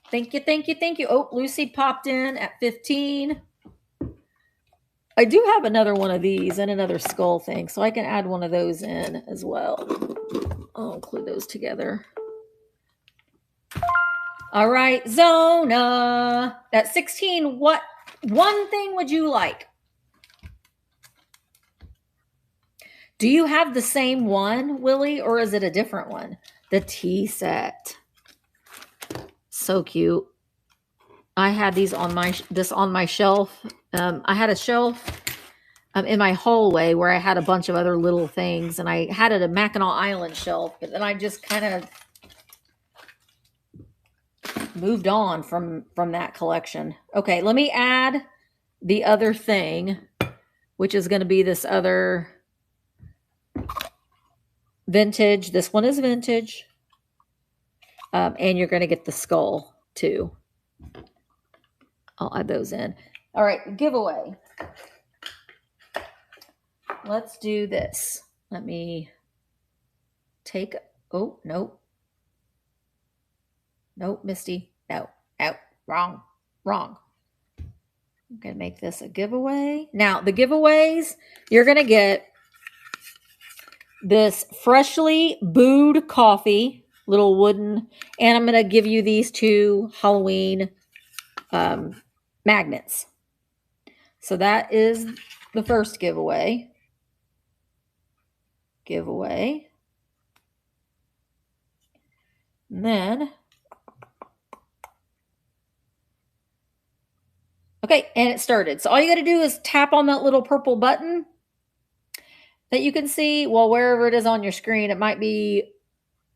Thank you, thank you, thank you. Oh, Lucy popped in at 15. I do have another one of these and another skull thing, so I can add one of those in as well. I'll include those together. All right, Zona. At 16, what one thing would you like? Do you have the same one, Willie, or is it a different one? The tea set. So cute. I had these on my shelf. I had a shelf in my hallway where I had a bunch of other little things, and I had it a Mackinac Island shelf, but then I just kind of moved on from that collection. Okay, let me add the other thing, which is going to be this other vintage. This one is vintage. And you're going to get the skull too. I'll add those in. All right, giveaway. Let's do this. Let me take, oh, nope. Nope, Misty. No, wrong. I'm going to make this a giveaway. Now, the giveaways, you're going to get this freshly brewed coffee, little wooden, and I'm going to give you these 2 Halloween magnets. So that is the first giveaway. And then, okay, and it started. So all you got to do is tap on that little purple button that you can see. Well, wherever it is on your screen, it might be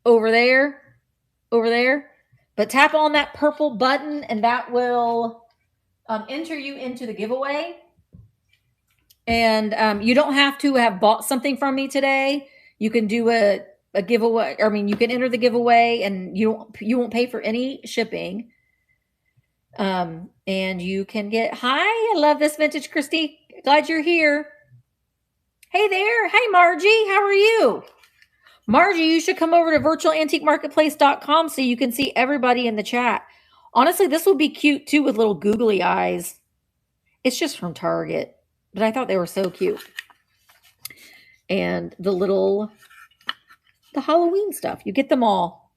over there. But tap on that purple button, and that will enter you into the giveaway. And you don't have to have bought something from me today. You can do a giveaway. I mean, you can enter the giveaway, and you won't pay for any shipping. And you can get, hi, I love this vintage, Christy. Glad you're here. Hey there. Hi, Margie. How are you? Margie, you should come over to virtualantiquemarketplace.com so you can see everybody in the chat. Honestly, this would be cute too with little googly eyes. It's just from Target, but I thought they were so cute. And the Halloween stuff, you get them all.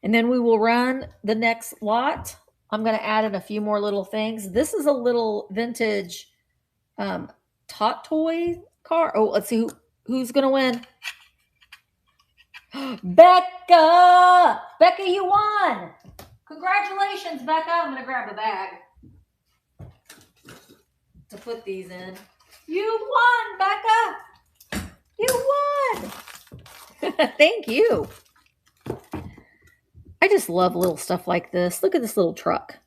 And then we will run the next lot. I'm going to add in a few more little things. This is a little vintage tot toy car. Oh, let's see who's going to win. Becca, you won. Congratulations, Becca. I'm going to grab a bag to put these in. You won, Becca. You won. Thank you. I just love little stuff like this. Look at this little truck.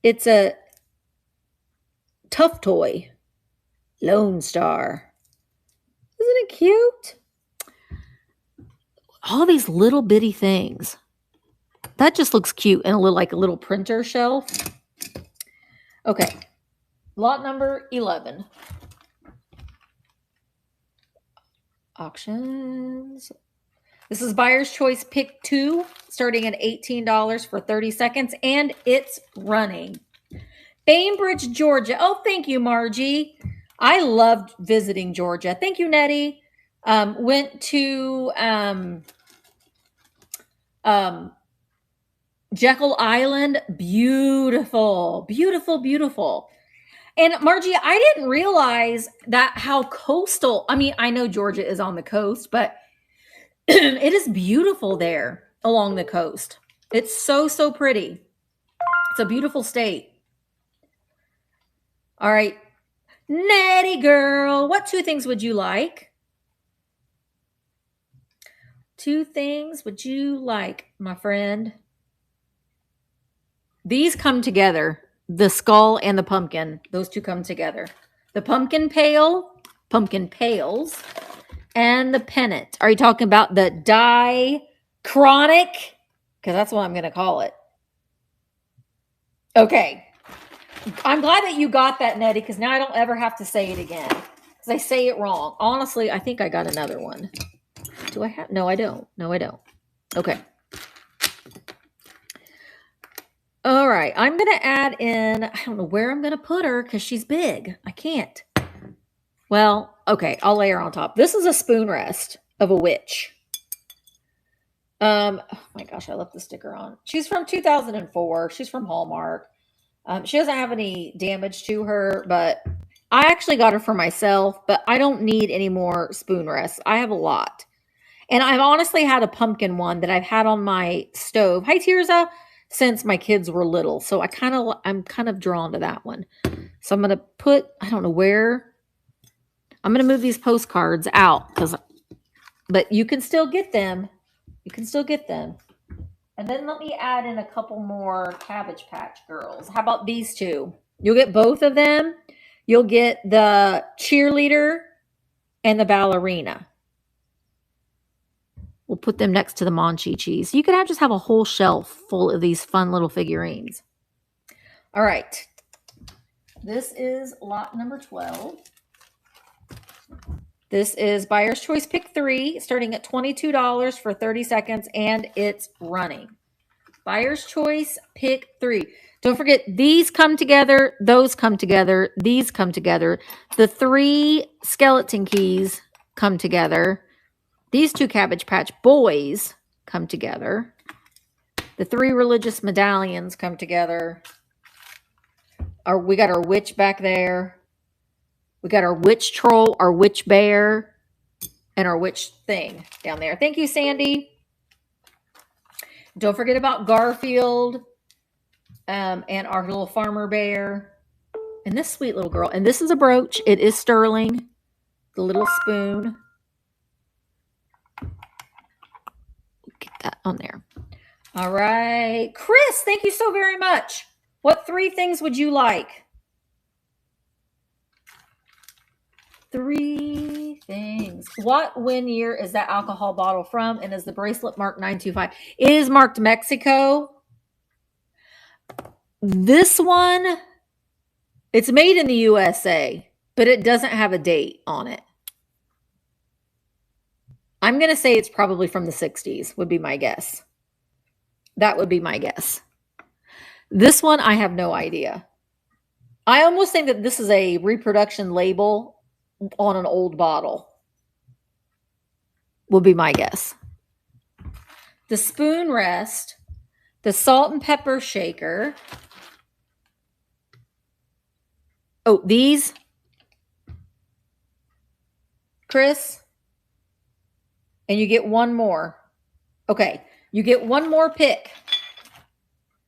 It's a Tough Toy Lone Star. Isn't it cute? All these little bitty things. That just looks cute and like a little printer shelf. Okay. Lot number 11. Auctions. This is Buyer's Choice Pick 2, starting at $18 for 30 seconds, and it's running. Bainbridge, Georgia. Oh, thank you, Margie. I loved visiting Georgia. Thank you, Nettie. Went to Jekyll Island, beautiful, beautiful, beautiful. And Margie, I didn't realize that how coastal. I mean, I know Georgia is on the coast, but it is beautiful there along the coast. It's so, so pretty. It's a beautiful state. All right. Nettie girl, what 2 things would you like? 2 things would you like, my friend? These come together. The skull and the pumpkin. Those 2 come together. The pumpkin pails, and the pennant. Are you talking about the chronic? Because that's what I'm going to call it. Okay. I'm glad that you got that, Nettie, because now I don't ever have to say it again. Because I say it wrong. Honestly, I think I got another one. Do I have? No, I don't. No, I don't. Okay. All right. I'm going to add in, I don't know where I'm going to put her because she's big. I can't. Well, okay. I'll lay her on top. This is a spoon rest of a witch. Oh my gosh, I left the sticker on. She's from 2004. She's from Hallmark. She doesn't have any damage to her, but I actually got her for myself, but I don't need any more spoon rests. I have a lot. And I've honestly had a pumpkin one that I've had on my stove. Hi, Tirza, since my kids were little. So I'm kind of drawn to that one. So I'm going to put, I don't know where. I'm going to move these postcards out but you can still get them. You can still get them. And then let me add in a couple more Cabbage Patch Girls. How about these 2? You'll get both of them. You'll get the cheerleader and the ballerina. We'll put them next to the Monchi-Chis. You could just have a whole shelf full of these fun little figurines. All right. This is lot number 12. This is Buyer's Choice Pick 3, starting at $22 for 30 seconds, and it's running. Buyer's Choice Pick 3. Don't forget, these come together, those come together, these come together. The 3 skeleton keys come together. These 2 Cabbage Patch Boys come together. The 3 religious medallions come together. We got our witch back there. We got our witch troll, our witch bear, and our witch thing down there. Thank you, Sandy. Don't forget about Garfield and our little farmer bear and this sweet little girl. And this is a brooch. It is sterling. The little spoon. Get that on there. All right. Chris, thank you so very much. What 3 things would you like? 3 things. What when year is that alcohol bottle from? And is the bracelet marked 925? It is marked Mexico. This one, it's made in the USA, but it doesn't have a date on it. I'm going to say it's probably from the 60s, would be my guess. That would be my guess. This one, I have no idea. I almost think that this is a reproduction label on an old bottle. Would be my guess. The spoon rest, the salt and pepper shaker. Oh, these, Chris, and you get one more. Okay, you get one more pick.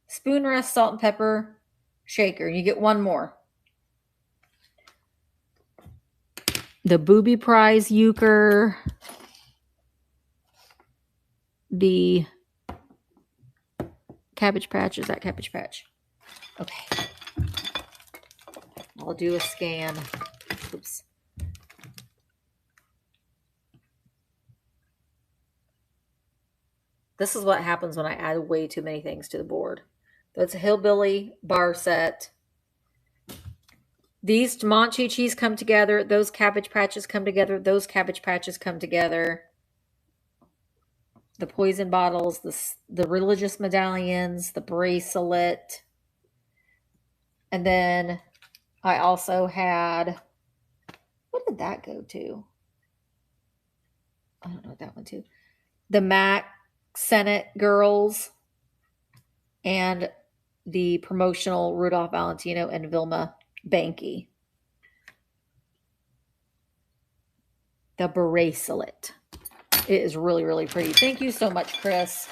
Spoon rest, salt and pepper shaker. You get one more. The Booby Prize Euchre. The Cabbage Patch. Is that Cabbage Patch? Okay. I'll do a scan. Oops. This is what happens when I add way too many things to the board. That's a Hillbilly bar set. These Monchi-Chis come together. Those Cabbage Patches come together. Those Cabbage Patches come together. The poison bottles, the religious medallions, the bracelet. And then I also had, what did that go to? I don't know what that one to. The Mac Senate girls and the promotional Rudolph Valentino and Vilma Banky. The bracelet. It is really, really pretty. Thank you so much, Chris.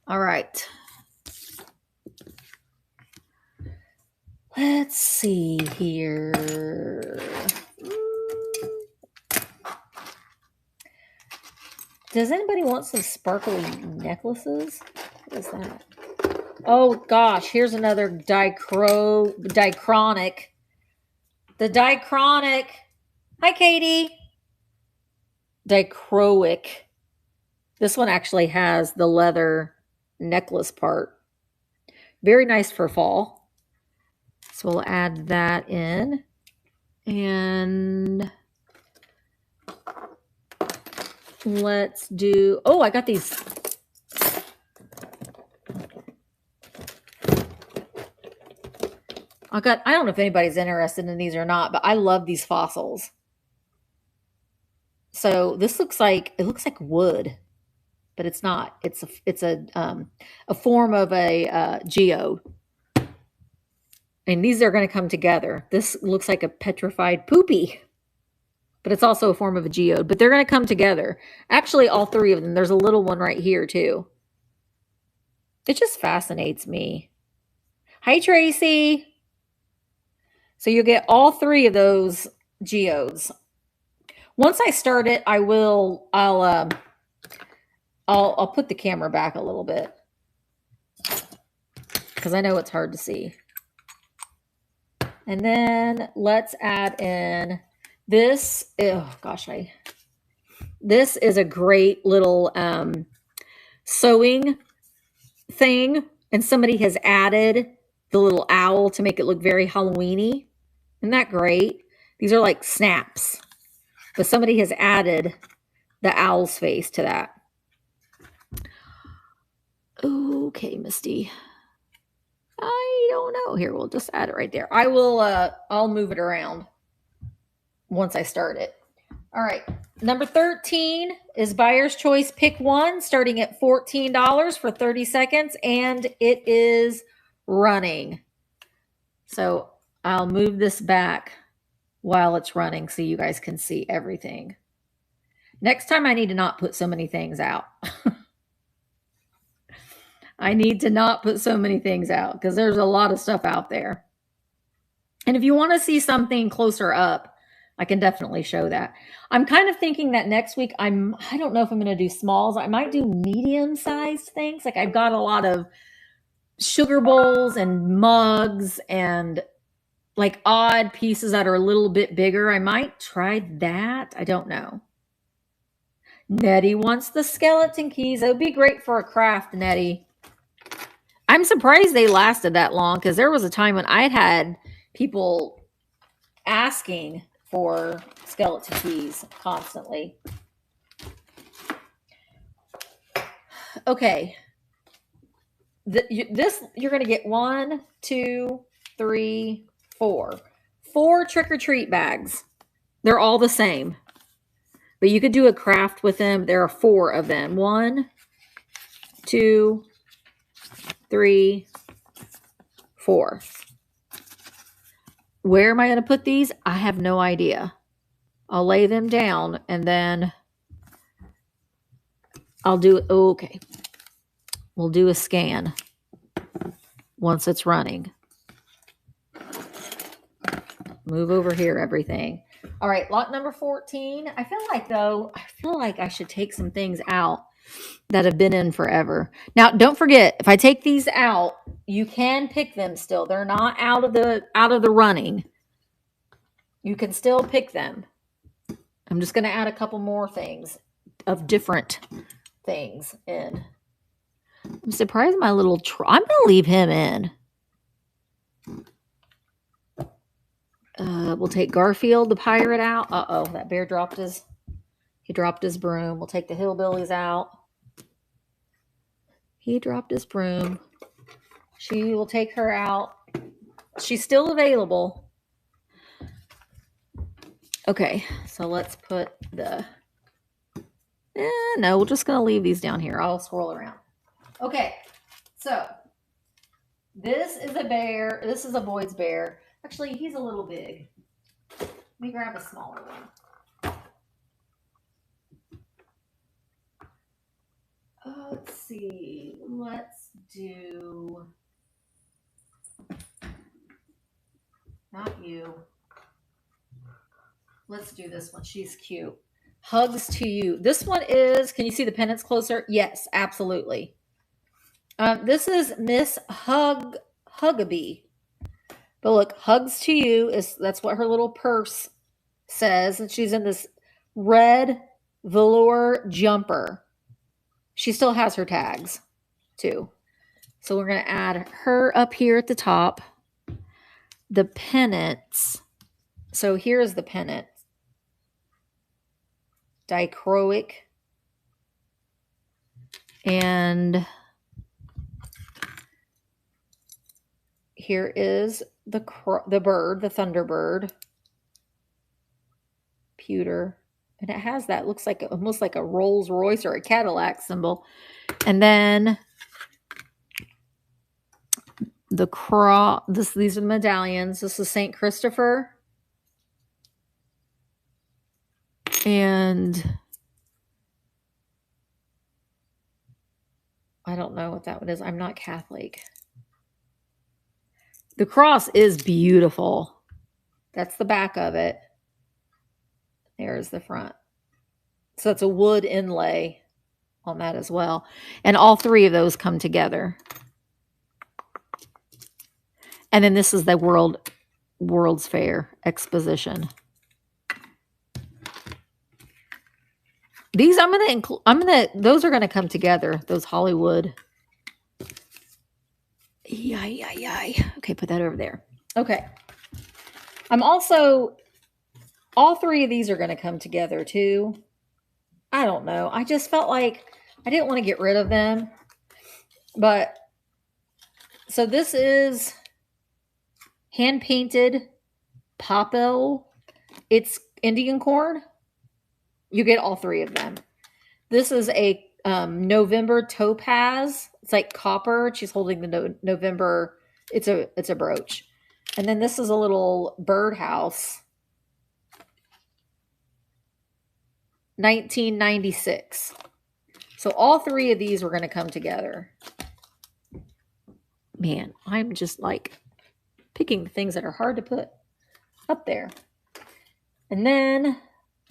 All right. Let's see here. Does anybody want some sparkly necklaces? What is that? Oh gosh, here's another diachronic. The diachronic. Hi, Katie. Dichroic. This one actually has the leather necklace part. Very nice for fall. So we'll add that in. And let's do, oh, I got these. I don't know if anybody's interested in these or not, but I love these fossils. So this looks like, it looks like wood, but it's not. It's a form of a geode. And these are going to come together. This looks like a petrified poopy, but it's also a form of a geode. But they're going to come together. Actually, all three of them. There's a little one right here, too. It just fascinates me. Hi, Tracy. So you'll get all three of those geodes. Once I start it, I'll put the camera back a little bit because I know it's hard to see. And then let's add in this. Oh gosh, this is a great little sewing thing, and somebody has added the little owl to make it look very Halloween-y. Isn't that great? These are like snaps, but somebody has added the owl's face to that. Okay, Misty. I don't know. Here, we'll just add it right there. I'll move it around once I start it. All right. Number 13 is Buyer's Choice Pick One, starting at $14 for 30 seconds, and it is running. So I'll move this back while it's running so you guys can see everything. Next time I need to not put so many things out. I need to not put so many things out because there's a lot of stuff out there. And if you want to see something closer up, I can definitely show that. I'm kind of thinking that next week, I don't know if I'm going to do smalls. I might do medium-sized things. Like I've got a lot of sugar bowls and mugs and like odd pieces that are a little bit bigger. I might try that. I don't know. Nettie wants the skeleton keys. It would be great for a craft, Nettie. I'm surprised they lasted that long because there was a time when I had people asking for skeleton keys constantly. Okay. This, you're going to get 1, 2, 3, 4. 4 trick-or-treat bags. They're all the same. But you could do a craft with them. There are 4 of them. 1, 2, 3, 4. Where am I going to put these? I have no idea. I'll lay them down and then I'll do, okay. We'll do a scan once it's running. Move over here, everything. All right, lot number 14. I feel like I should take some things out that have been in forever. Now, don't forget, if I take these out, you can pick them still. They're not out of the running. You can still pick them. I'm just going to add a couple more things of different things in. I'm surprised my little I'm going to leave him in. We'll take Garfield the pirate out. Uh-oh, that bear dropped his broom. We'll take the hillbillies out. He dropped his broom. She will take her out. She's still available. Okay, so let's put the No, we're just going to leave these down here. I'll swirl around. Okay, so this is a bear. This is a Boyd's bear. Actually, he's a little big. Let me grab a smaller one. Let's see. Let's do... Not you. Let's do this one. She's cute. Hugs to you. This one is, can you see the pennants closer? Yes, absolutely. This is Miss Huggabee. But look, hugs to you that's what her little purse says. And she's in this red velour jumper. She still has her tags too. So we're going to add her up here at the top. The pennants. So here's the pennant. Dichroic. And here is the bird, the thunderbird. Pewter. And it has that, looks like almost like a Rolls Royce or a Cadillac symbol. And then the cross, these are the medallions. This is St. Christopher. And I don't know what that one is. I'm not Catholic. The cross is beautiful. That's the back of it. There's the front. So it's a wood inlay on that as well. And all three of those come together. And then this is the World's Fair exposition. These those are gonna come together. Those Hollywood. Okay, put that over there. Okay. All three of these are gonna come together too. I don't know. I just felt like I didn't want to get rid of them. But so this is hand painted Popple. It's Indian corn. You get all three of them. This is a November topaz. It's like copper. She's holding the November. It's a brooch. And then this is a little birdhouse. 1996. So all three of these were going to come together. Man, I'm just like picking the things that are hard to put up there. And then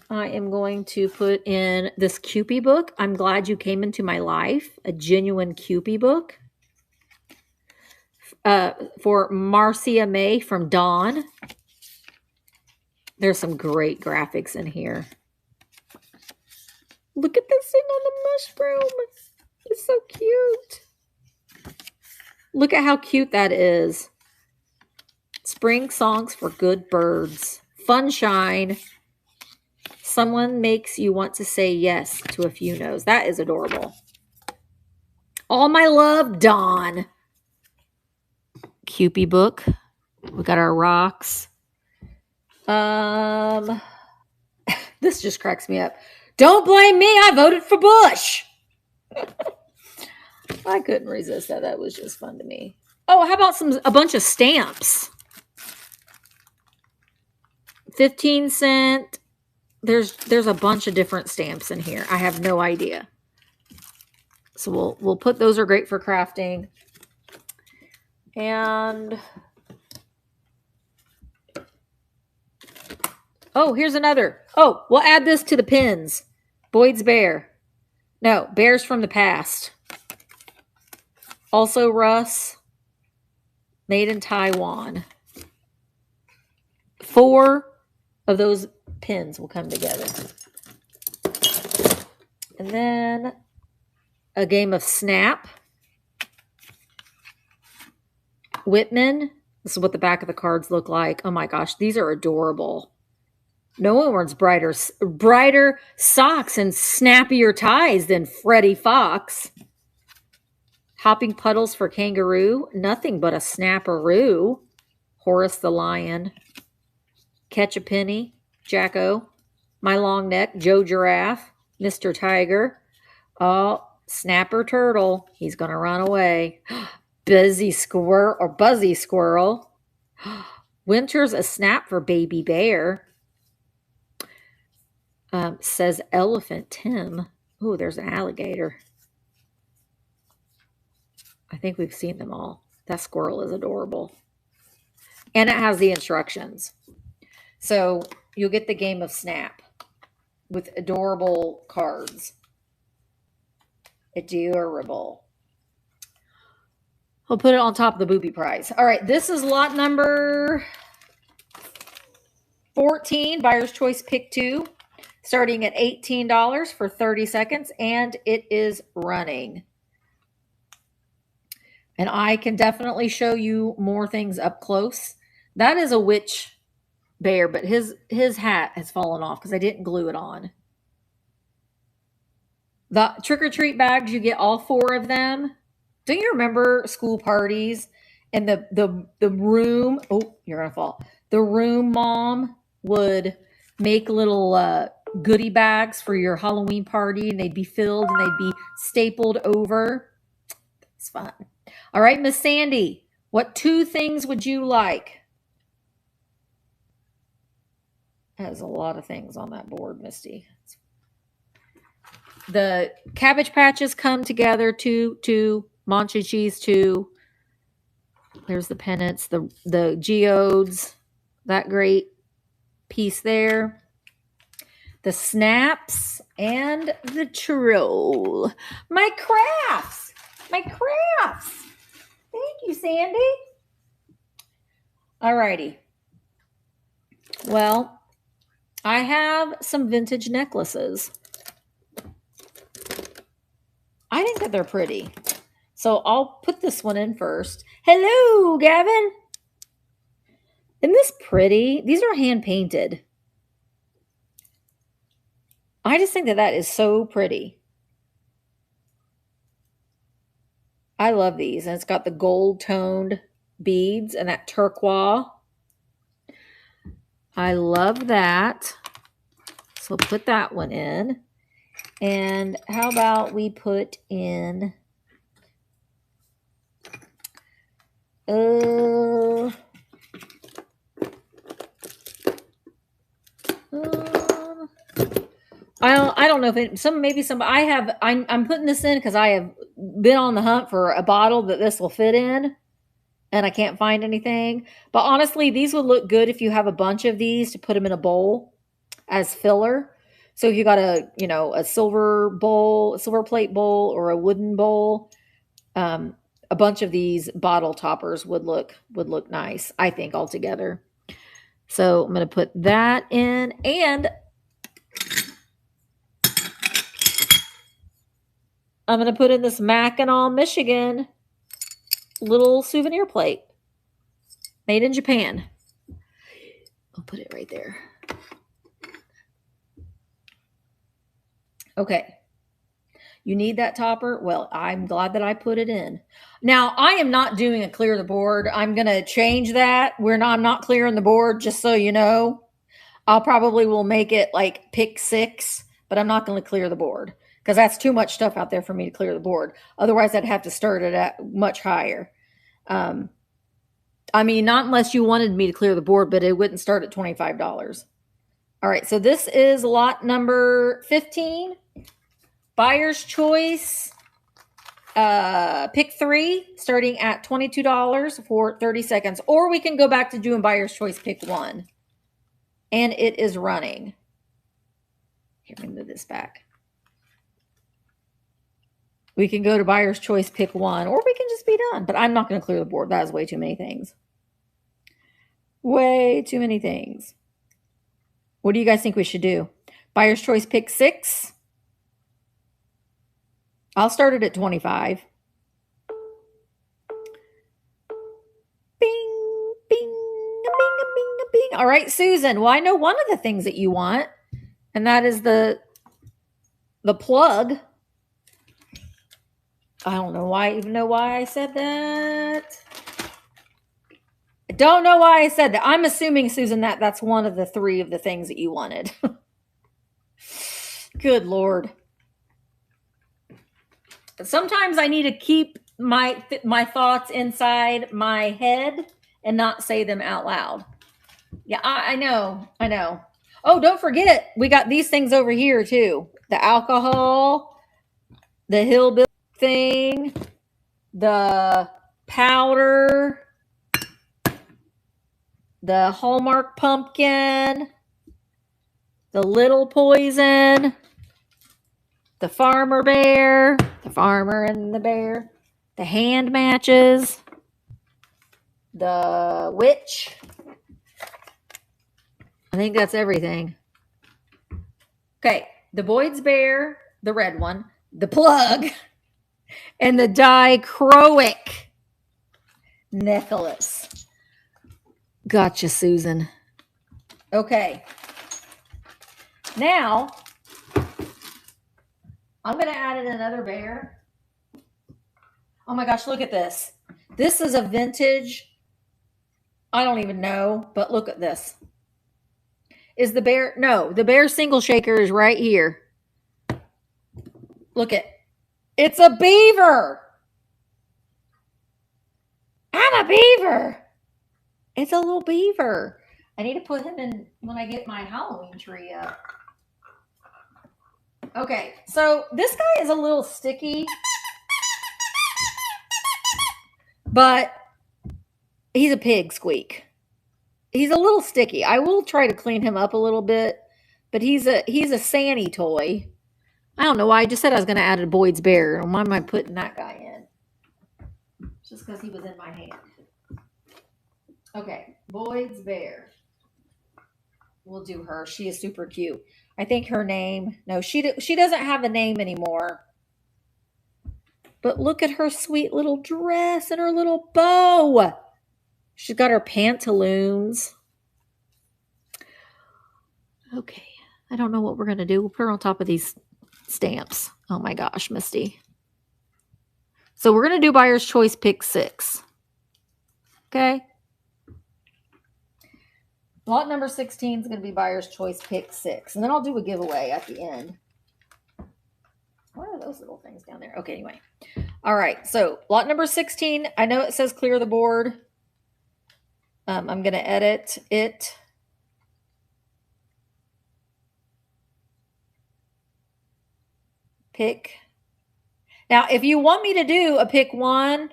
I am going to put in this Cupid book. I'm glad you came into my life. A genuine Cupid book. For Marcia May from Dawn. There's some great graphics in here. Look at this thing on the mushroom. It's so cute. Look at how cute that is. Spring songs for good birds. Funshine. Someone makes you want to say yes to a few no's. That is adorable. All my love, Dawn. Cupid book. We got our rocks. This just cracks me up. Don't blame me. I voted for Bush. I couldn't resist that. That was just fun to me. Oh, how about a bunch of stamps? 15 cent. There's a bunch of different stamps in here. I have no idea. So we'll put those are great for crafting. And oh, here's another. Oh, we'll add this to the pins. Boyd's bear. No, bears from the past. Also Russ. Made in Taiwan. 4 of those pins will come together. And then a game of Snap. Whitman. This is what the back of the cards look like. Oh my gosh, these are adorable. No one wears brighter socks and snappier ties than Freddie Fox. Hopping puddles for kangaroo. Nothing but a snapperoo. Horace the lion. Catch a penny. Jacko. My long neck. Joe Giraffe. Mr. Tiger. Oh, Snapper Turtle. He's going to run away. Buzzy Squirrel. Winter's a snap for Baby Bear. Says Elephant Tim. Oh, there's an alligator. I think we've seen them all. That squirrel is adorable. And it has the instructions. So you'll get the game of Snap with adorable cards. Adorable. I'll put it on top of the booby prize. All right, this is lot number 14, Buyer's Choice Pick 2, starting at $18 for 30 seconds, and it is running. And I can definitely show you more things up close. That is a witch bear, but his hat has fallen off because I didn't glue it on. The trick-or-treat bags, you get all 4 of them. Don't you remember school parties and the room? Oh, you're gonna fall. The room mom would make little goodie bags for your Halloween party, and they'd be filled and they'd be stapled over. It's fun. All right, Miss Sandy, what 2 things would you like? There's a lot of things on that board, Misty. The Cabbage Patches come together, 2. Mancha cheese, 2. There's the pennants, the geodes, that great piece there. The snaps and the troll. My crafts. Thank you, Sandy. Alrighty. Well, I have some vintage necklaces. I think that they're pretty. So I'll put this one in first. Hello, Gavin. Isn't this pretty? These are hand painted. I just think that that is so pretty. I love these. And it's got the gold toned beads and that turquoise. I love that. So put that one in. And how about we put in I don't know if it, I'm putting this in because I have been on the hunt for a bottle that this will fit in, and I can't find anything. But honestly, these would look good if you have a bunch of these to put them in a bowl as filler. So if you got a silver bowl, a silver plate bowl, or a wooden bowl, a bunch of these bottle toppers would look nice, I think, all together. So I'm going to put that in, and I'm going to put in this Mackinac, Michigan little souvenir plate made in Japan. I'll put it right there. Okay. You need that topper? Well, I'm glad that I put it in. Now, I am not doing a clear the board. I'm going to change that. I'm not clearing the board, just so you know. I'll probably will make it like pick 6, but I'm not going to clear the board because that's too much stuff out there for me to clear the board. Otherwise, I'd have to start it at much higher. I mean, not unless you wanted me to clear the board, but it wouldn't start at $25. All right, so this is lot number 15. Buyer's Choice pick 3, starting at $22 for 30 seconds. Or we can go back to doing Buyer's Choice pick 1. And it is running. Here, let me move this back. We can go to Buyer's Choice pick 1, or we can just be done. But I'm not going to clear the board. That is way too many things. Way too many things. What do you guys think we should do? Buyer's Choice pick 6. I'll start it at 25. Bing, bing, bing, bing, bing. All right, Susan. Well, I know one of the things that you want, and that is the plug. I don't know why, even know why I said that. I don't know why I said that. I'm assuming, Susan, that's one of the 3 of the things that you wanted. Good Good Lord. Sometimes I need to keep my thoughts inside my head and not say them out loud. Yeah, I know. I know. Oh, don't forget, we got these things over here too. The alcohol, the hillbilly thing, the powder, the Hallmark pumpkin, the little poison, the farmer bear, the farmer and the bear, the hand matches, the witch. I think that's everything. Okay, the Boyd's bear, the red one, the plug, and the dichroic necklace. Gotcha, Susan. Okay. Now, I'm going to add in another bear. Oh my gosh, look at this. This is a vintage, I don't even know, but look at this. Is the bear, no, the bear single shaker is right here. Look at, it's a beaver. I'm a beaver. It's a little beaver. I need to put him in when I get my Halloween tree up. Okay, so this guy is a little sticky, but he's a pig squeak. He's a little sticky. I will try to clean him up a little bit, but he's a Sandy toy. I don't know why. I just said I was going to add a Boyd's bear. Why am I putting that guy in? Just because he was in my hand. Okay, Boyd's bear. We'll do her. She is super cute. I think her name, no, she doesn't have a name anymore. But look at her sweet little dress and her little bow. She's got her pantaloons. Okay, I don't know what we're going to do. We'll put her on top of these stamps. Oh my gosh, Misty. So we're going to do buyer's choice pick 6. Okay. Lot number 16 is going to be buyer's choice pick 6. And then I'll do a giveaway at the end. What are those little things down there? Okay, anyway. All right, so lot number 16. I know it says clear the board. I'm going to edit it. Pick. Now, if you want me to do a pick 1,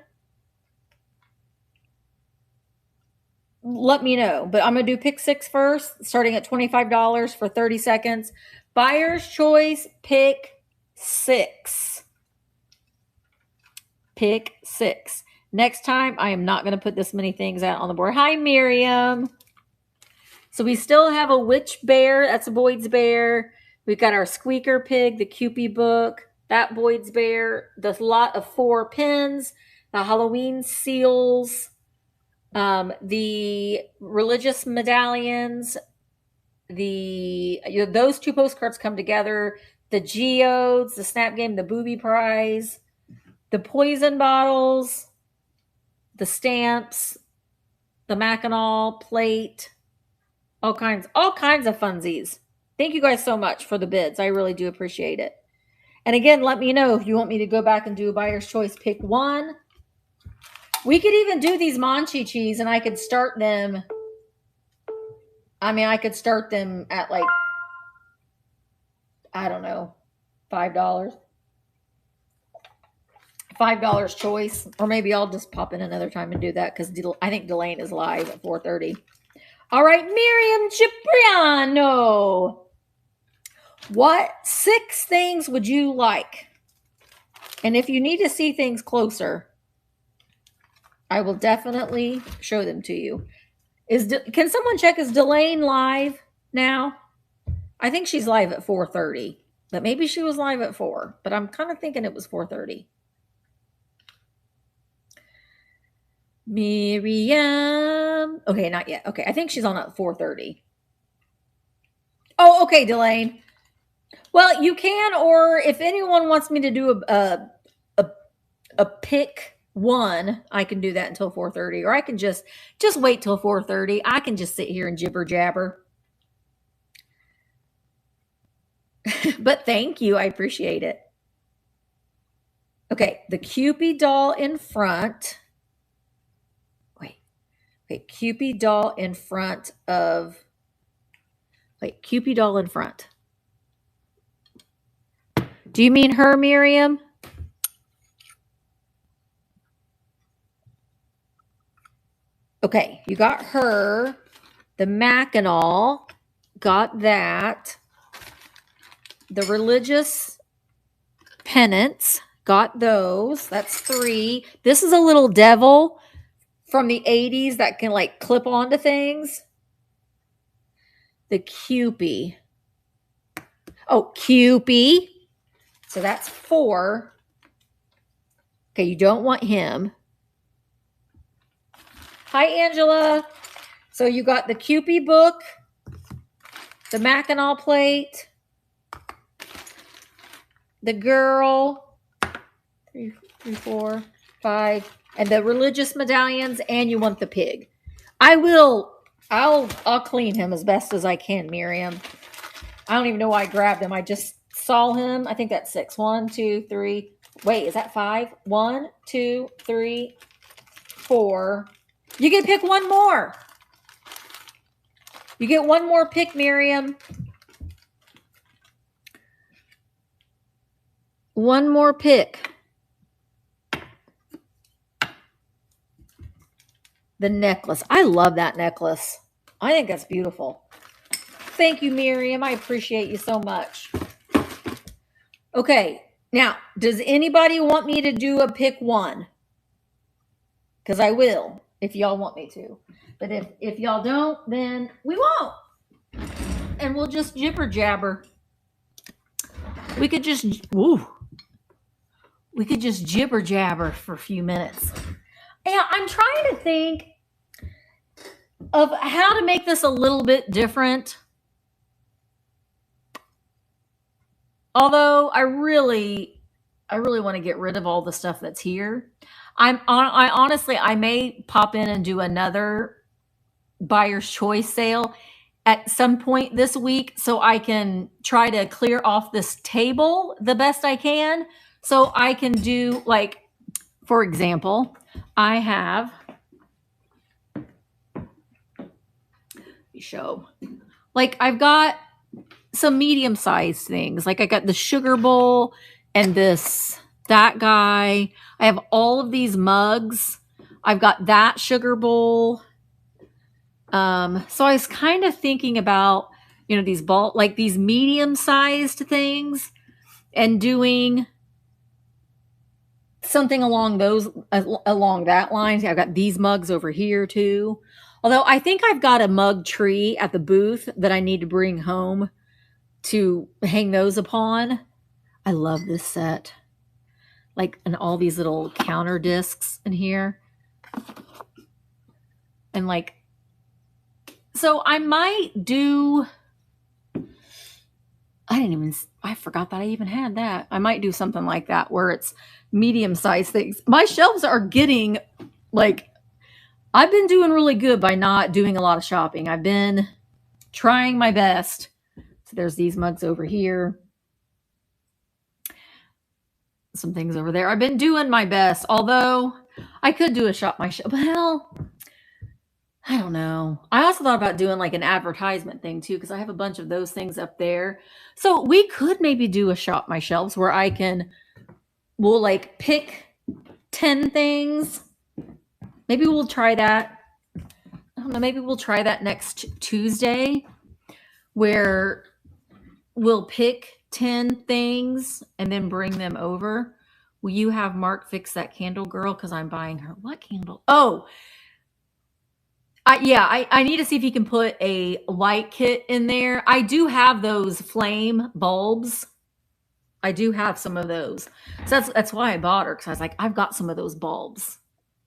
let me know. But I'm going to do pick 6 first, starting at $25 for 30 seconds. Buyer's choice pick 6. Pick 6. Next time, I am not going to put this many things out on the board. Hi, Miriam. So we still have a witch bear. That's a Boyd's bear. We've got our squeaker pig, the Cupid book, that Boyd's bear, the lot of 4 pins, the Halloween seals, the religious medallions, those 2 postcards come together, the geodes, the snap game, the booby prize, the poison bottles, the stamps, the Mackinac plate, all kinds of funsies. Thank you guys so much for the bids. I really do appreciate it. And again, let me know if you want me to go back and do a buyer's choice pick 1. We could even do these Monchi-Chis and I could start them. I mean, I could start them at like, I don't know, $5. $5 choice. Or maybe I'll just pop in another time and do that because I think Delane is live at 4:30. All right, Miriam Cipriano. What 6 things would you like? And if you need to see things closer, I will definitely show them to you. Can someone check, is Delane live now? I think she's live at 4:30, but maybe she was live at 4, but I'm kind of thinking it was 4:30. Miriam. Okay, not yet. Okay, I think she's on at 4:30. Oh, okay, Delane. Well, you can, or if anyone wants me to do a pick 1, I can do that until 4:30, or I can just wait till 4:30. I can just sit here and jibber jabber. But thank you. I appreciate it. Okay, the Cupid doll in front. Wait, Cupid doll in front of. Wait, Cupid doll in front. Do you mean her, Miriam? Okay, you got her. The Mackinac, got that. The religious pennants, got those. That's 3. This is a little devil from the 80s that can like clip onto things. The Cupid. Oh, Cupid. So that's 4. Okay, you don't want him. Hi, Angela. So you got the Cupid book, the Mackinac plate, the girl, 3, 4, 5, and the religious medallions, and you want the pig. I'll clean him as best as I can, Miriam. I don't even know why I grabbed him. I just saw him. I think that's 6. 1, 2, 3. Wait, is that 5? 1, 2, 3, 4. You can pick one more. You get one more pick, Miriam. One more pick. The necklace. I love that necklace. I think that's beautiful. Thank you, Miriam. I appreciate you so much. Okay. Now, does anybody want me to do a pick one? Because I will, if y'all want me to. But if y'all don't, then we won't. And we'll just jibber jabber. We could just, we could just jibber jabber for a few minutes. Yeah, I'm trying to think of how to make this a little bit different. Although I really want to get rid of all the stuff that's here. I honestly, I may pop in and do another buyer's choice sale at some point this week so I can try to clear off this table the best I can. So I can do, like, for example, I have, show, like, I've got some medium-sized things. Like I got the sugar bowl and that guy. I have all of these mugs. I've got that sugar bowl. So I was kind of thinking about, these like these medium-sized things and doing something along that line. I've got these mugs over here too. Although I think I've got a mug tree at the booth that I need to bring home to hang those upon. I love this set. Like, and all these little counter discs in here. And like, so I might do, I forgot that I even had that. I might do something like that where it's medium-sized things. My shelves are getting, like, I've been doing really good by not doing a lot of shopping. I've been trying my best. So there's these mugs over here. Some things over there. I've been doing my best, although I could do a shop my shelf. Well, I don't know. I also thought about doing like an advertisement thing too, because I have a bunch of those things up there. So we could maybe do a shop my shelves where we'll like pick 10 things. Maybe we'll try that. I don't know. Maybe we'll try that next Tuesday where we'll pick 10 things and then bring them over. Will you have Mark fix that candle, girl? Because I'm buying her. What candle? Oh, I need to see if he can put a light kit in there. I do have those flame bulbs. I do have some of those. So that's why I bought her, because I was like, I've got some of those bulbs.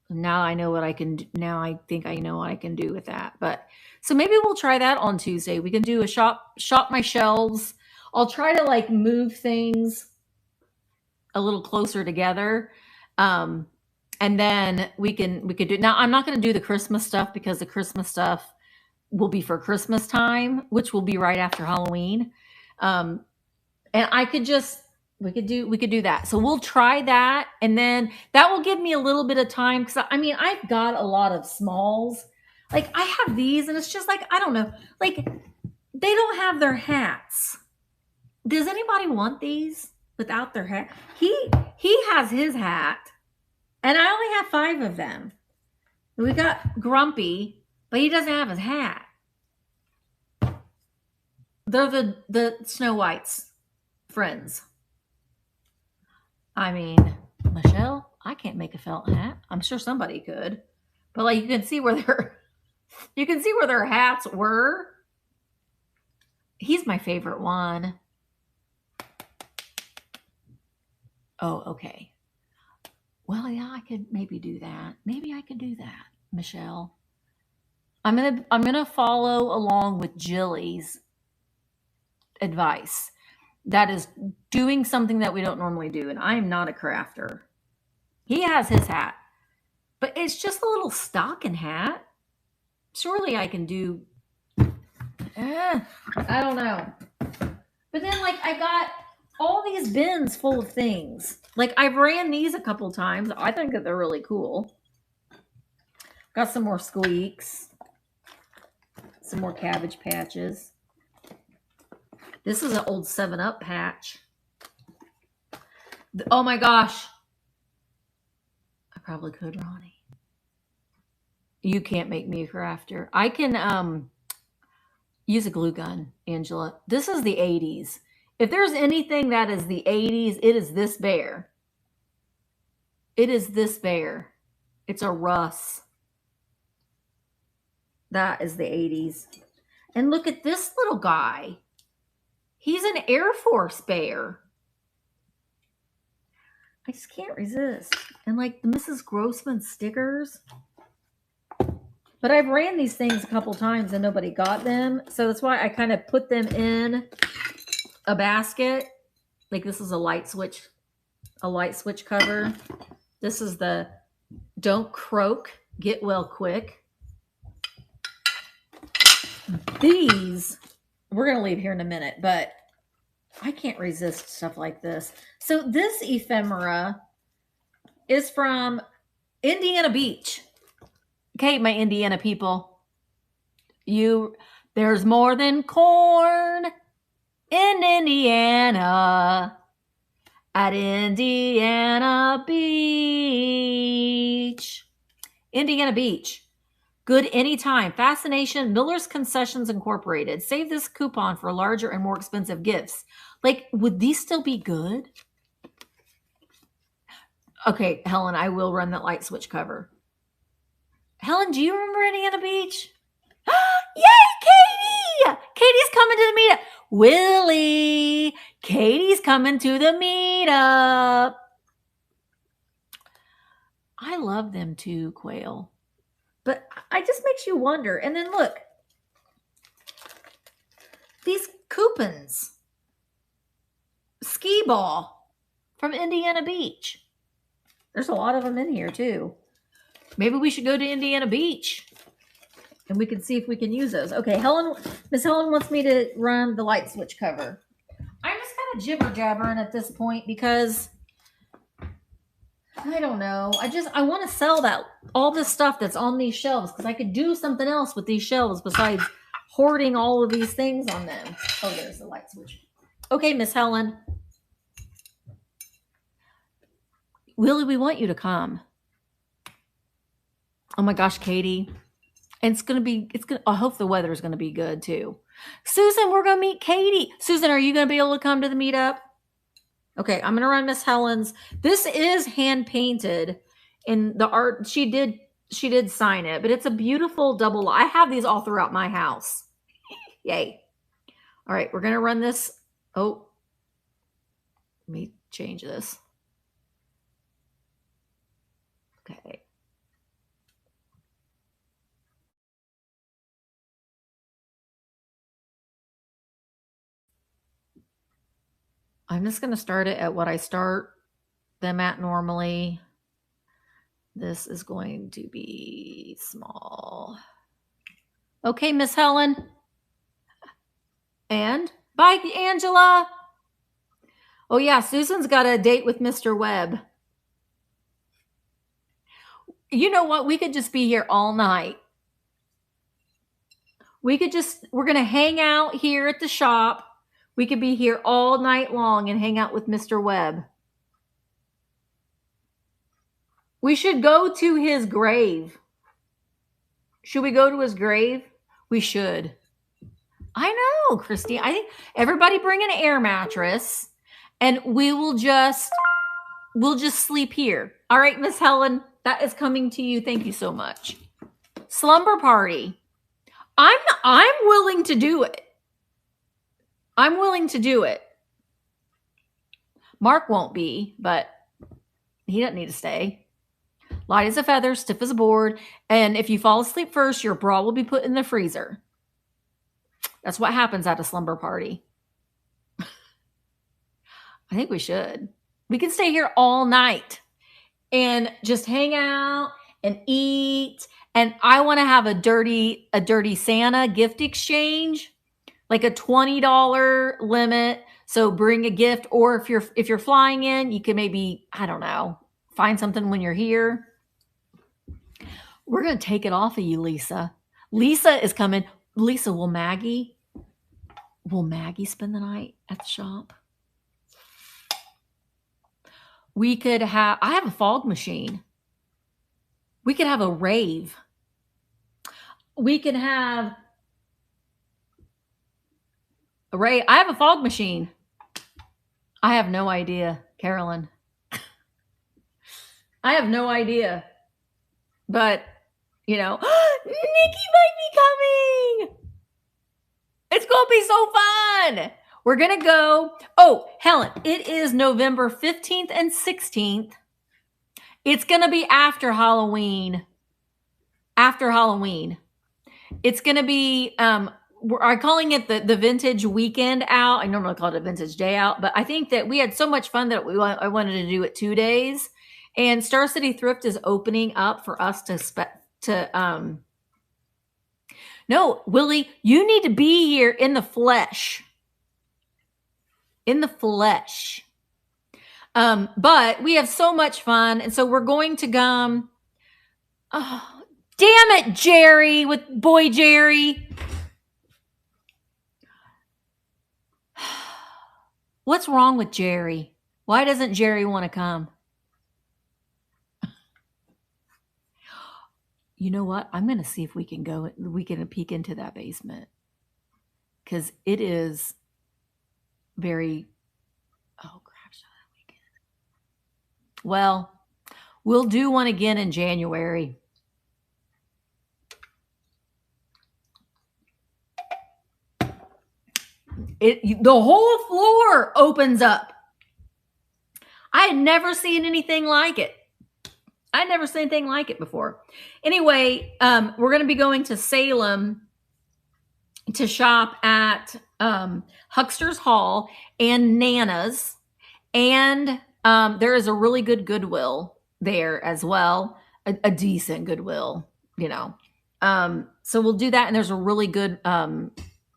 Now I know what I can do. Now I think I know what I can do with that. But so maybe we'll try that on Tuesday. We can do a shop my shelves. I'll try to like move things a little closer together. And then we could do, now I'm not going to do the Christmas stuff because the Christmas stuff will be for Christmas time, which will be right after Halloween. And I could just we could do that. So we'll try that, and then that will give me a little bit of time because I mean I've got a lot of smalls. Like I have these, and it's just like I don't know, like they don't have their hats. Does anybody want these without their hat? He has his hat, and I only have 5 of them. We got Grumpy, but he doesn't have his hat. They're the Snow White's friends. I mean, Michelle, I can't make a felt hat. I'm sure somebody could, but like you can see where their hats were. He's my favorite one. Oh, okay. Well, yeah, I could maybe do that. Maybe I could do that, Michelle. I'm gonna follow along with Jilly's advice. That is doing something that we don't normally do, and I am not a crafter. He has his hat, but it's just a little stocking hat. Surely I can do. I don't know. But then, like, I got all these bins full of things. Like, I've ran these a couple times. I think that they're really cool. Got some more squeaks. Some more Cabbage Patches. This is an old 7-Up patch. Oh my gosh. I probably could, Ronnie. You can't make me a crafter. I can use a glue gun, Angela. This is the 80s. If there's anything that is the 80s, it is this bear. It is this bear. It's a Russ. That is the 80s. And look at this little guy. He's an Air Force bear. I just can't resist. And like the Mrs. Grossman stickers. But I've ran these things a couple times and nobody got them. So that's why I kind of put them in a basket. Like this is a light switch cover. This is the Don't Croak, Get Well Quick. These, we're going to leave here in a minute, but I can't resist stuff like this. So this ephemera is from Indiana Beach. Okay, my Indiana people. There's more than corn in Indiana at Indiana Beach. Indiana Beach. Good anytime. Fascination, Miller's Concessions Incorporated. Save this coupon for larger and more expensive gifts. Like, would these still be good? Okay, Helen, I will run that light switch cover. Helen, do you remember Indiana Beach? Yay, Katie! Katie's coming to the meetup. Willie, Katie's coming to the meetup. I love them too, Quail. But it just makes you wonder. And then look, these coupons. Ski ball from Indiana Beach. There's a lot of them in here too. Maybe we should go to Indiana Beach and we can see if we can use those. Okay, Miss Helen wants me to run the light switch cover. I'm just kind of jibber jabbering at this point because I don't know. I want to sell all this stuff that's on these shelves because I could do something else with these shelves besides hoarding all of these things on them. Oh, there's the light switch. Okay, Miss Helen. Willie, we want you to come. Oh my gosh, Katie. And I hope the weather is going to be good too. Susan, we're going to meet Katie. Susan, are you going to be able to come to the meetup? Okay, I'm going to run Miss Helen's. This is hand painted in the art. She did sign it, but it's a beautiful double. I have these all throughout my house. Yay. All right, we're going to run this. Oh, let me change this. Okay. I'm just going to start it at what I start them at normally. This is going to be small. Okay, Miss Helen. And bye, Angela. Oh yeah, Susan's got a date with Mr. Webb. You know what? We could just be here all night. We're going to hang out here at the shop. We could be here all night long and hang out with Mr. Webb. We should go to his grave. Should we go to his grave? We should. I know, Christine. I think everybody bring an air mattress and we'll just sleep here. All right, Miss Helen, that is coming to you. Thank you so much. Slumber party. I'm willing to do it. I'm willing to do it. Mark won't be, but he doesn't need to stay. Light as a feather, stiff as a board, and if you fall asleep first, your bra will be put in the freezer. That's what happens at a slumber party. I think we should. We can stay here all night and just hang out and eat. And I want to have a dirty Santa gift exchange, like a $20 limit. So bring a gift, or if you're flying in, you can maybe, I don't know, find something when you're here. We're going to take it off of you, Lisa. Lisa is coming. Lisa, will Maggie spend the night at the shop? I have a fog machine. We could have a rave. We could have a rave. I have a fog machine. I have no idea, Carolyn. I have no idea. But, Nikki might be coming. It's going to be so fun. We're going to go. Oh, Helen, it is November 15th and 16th. It's going to be after Halloween. After Halloween. It's going to be, I'm calling it the vintage weekend out. I normally call it a vintage day out, but I think that we had so much fun that I wanted to do it 2 days. And Star City Thrift is opening up for us no, Willie, you need to be here in the flesh. In the flesh. But we have so much fun. And so we're going to come. Oh, damn it, Jerry, with boy Jerry. What's wrong with Jerry? Why doesn't Jerry want to come? You know what? I'm going to see if we can peek into that basement. Because it is very, oh, gosh, weekend. Well, we'll do one again in January. The whole floor opens up. I had never seen anything like it. I'd never seen anything like it before. Anyway, we're going to be going to Salem to shop at Huckster's Hall and Nana's. And there is a really good Goodwill there as well. A decent Goodwill, So we'll do that. And there's a really good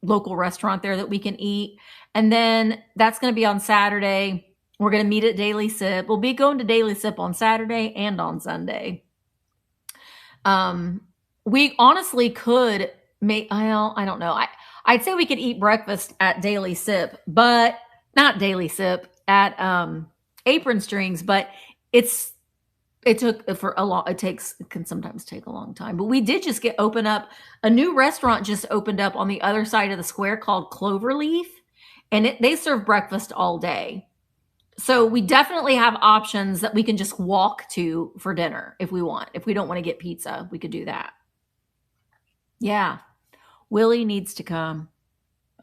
local restaurant there that we can eat. And then that's going to be on Saturday. We're going to meet at Daily Sip. We'll be going to Daily Sip on Saturday and on Sunday. We honestly could make, I don't know. I'd say we could eat breakfast at Daily Sip, but not Daily Sip, at Apron Strings, but it can sometimes take a long time. But we did just a new restaurant just opened up on the other side of the square called Cloverleaf, and they serve breakfast all day. So we definitely have options that we can just walk to for dinner if we want. If we don't want to get pizza, we could do that. Yeah. Willie needs to come.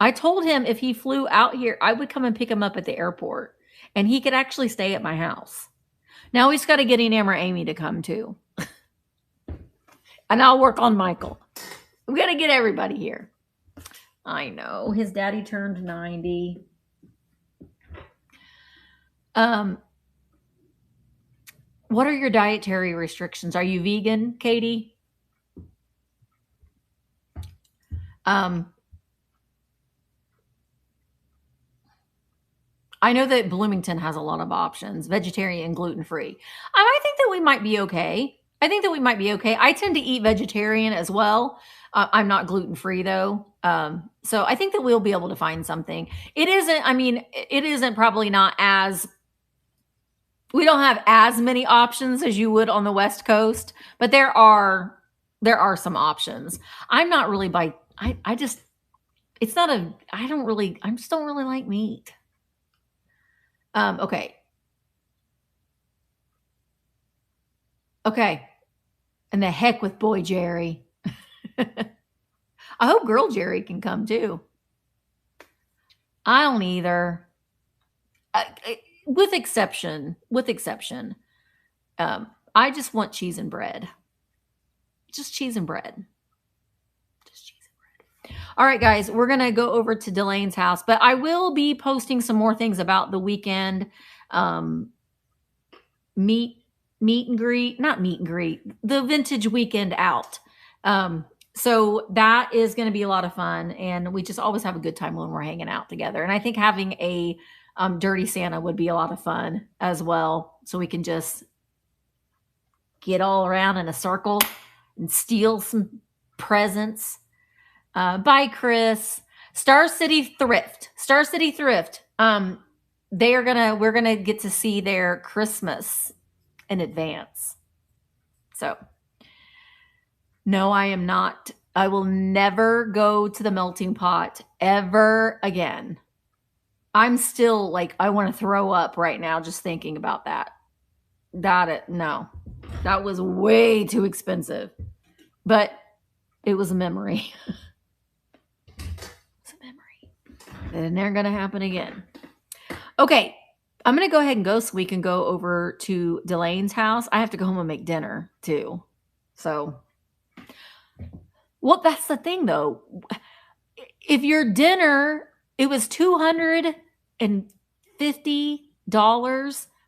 I told him if he flew out here, I would come and pick him up at the airport, and he could actually stay at my house. Now he's got to get Enam or Amy to come too. And I'll work on Michael. We got to get everybody here. I know. His daddy turned 90. What are your dietary restrictions? Are you vegan, Katie? I know that Bloomington has a lot of options, vegetarian, gluten-free. I think that we might be okay. I think that we might be okay. I tend to eat vegetarian as well. I'm not gluten-free though. So I think that we'll be able to find something. It isn't, I mean, it isn't probably not as, we don't have as many options as you would on the West Coast, but there are some options. I'm not really I just, it's not a, I just don't really like meat. Okay. Okay. And the heck with boy Jerry. I hope girl Jerry can come too. I don't either. With exception. I just want cheese and bread. Just cheese and bread. Just cheese and bread. All right, guys, we're going to go over to Delane's house, but I will be posting some more things about the weekend. Meet and greet, not meet and greet, the vintage weekend out. So that is going to be a lot of fun. And we just always have a good time when we're hanging out together. And I think having a dirty Santa would be a lot of fun as well. So we can just get all around in a circle and steal some presents. Bye, Chris. Star City Thrift. We're gonna get to see their Christmas in advance. So no, I am not. I will never go to the melting pot ever again. I'm still like, I want to throw up right now just thinking about that. No, that was way too expensive, but it was a memory. It's a memory. And they're going to happen again. Okay. I'm going to go ahead and go so we can go over to Delane's house. I have to go home and make dinner too. So, well, that's the thing though. If your dinner, it was $250,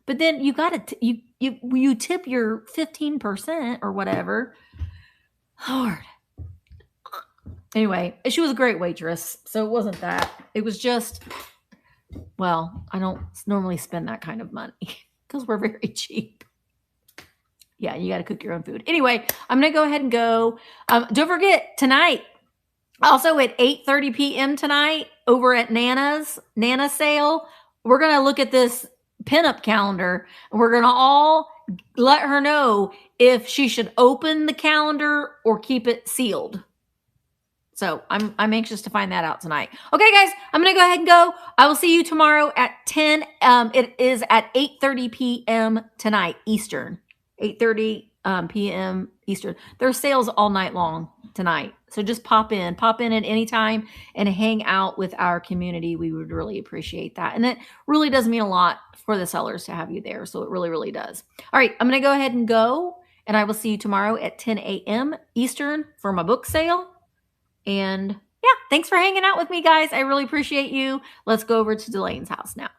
but then you got to, you tip your 15% or whatever. Lord. Anyway, she was a great waitress. So it wasn't that. It was just, well, I don't normally spend that kind of money because we're very cheap. Yeah, you got to cook your own food. Anyway, I'm going to go ahead and go. Don't forget, tonight, also at 8:30 p.m. tonight, over at Nana's sale, we're going to look at this pinup calendar, and we're going to all let her know if she should open the calendar or keep it sealed. So I'm anxious to find that out tonight. Okay, guys, I'm going to go ahead and go. I will see you tomorrow at 10. It is at 8:30 p.m. tonight, Eastern. 8:30 p.m. Eastern. There are sales all night long tonight. So just pop in at any time and hang out with our community. We would really appreciate that. And it really does mean a lot for the sellers to have you there. So it really, really does. All right, I'm going to go ahead and go. And I will see you tomorrow at 10 a.m. Eastern for my book sale. And yeah, thanks for hanging out with me, guys. I really appreciate you. Let's go over to Delane's house now.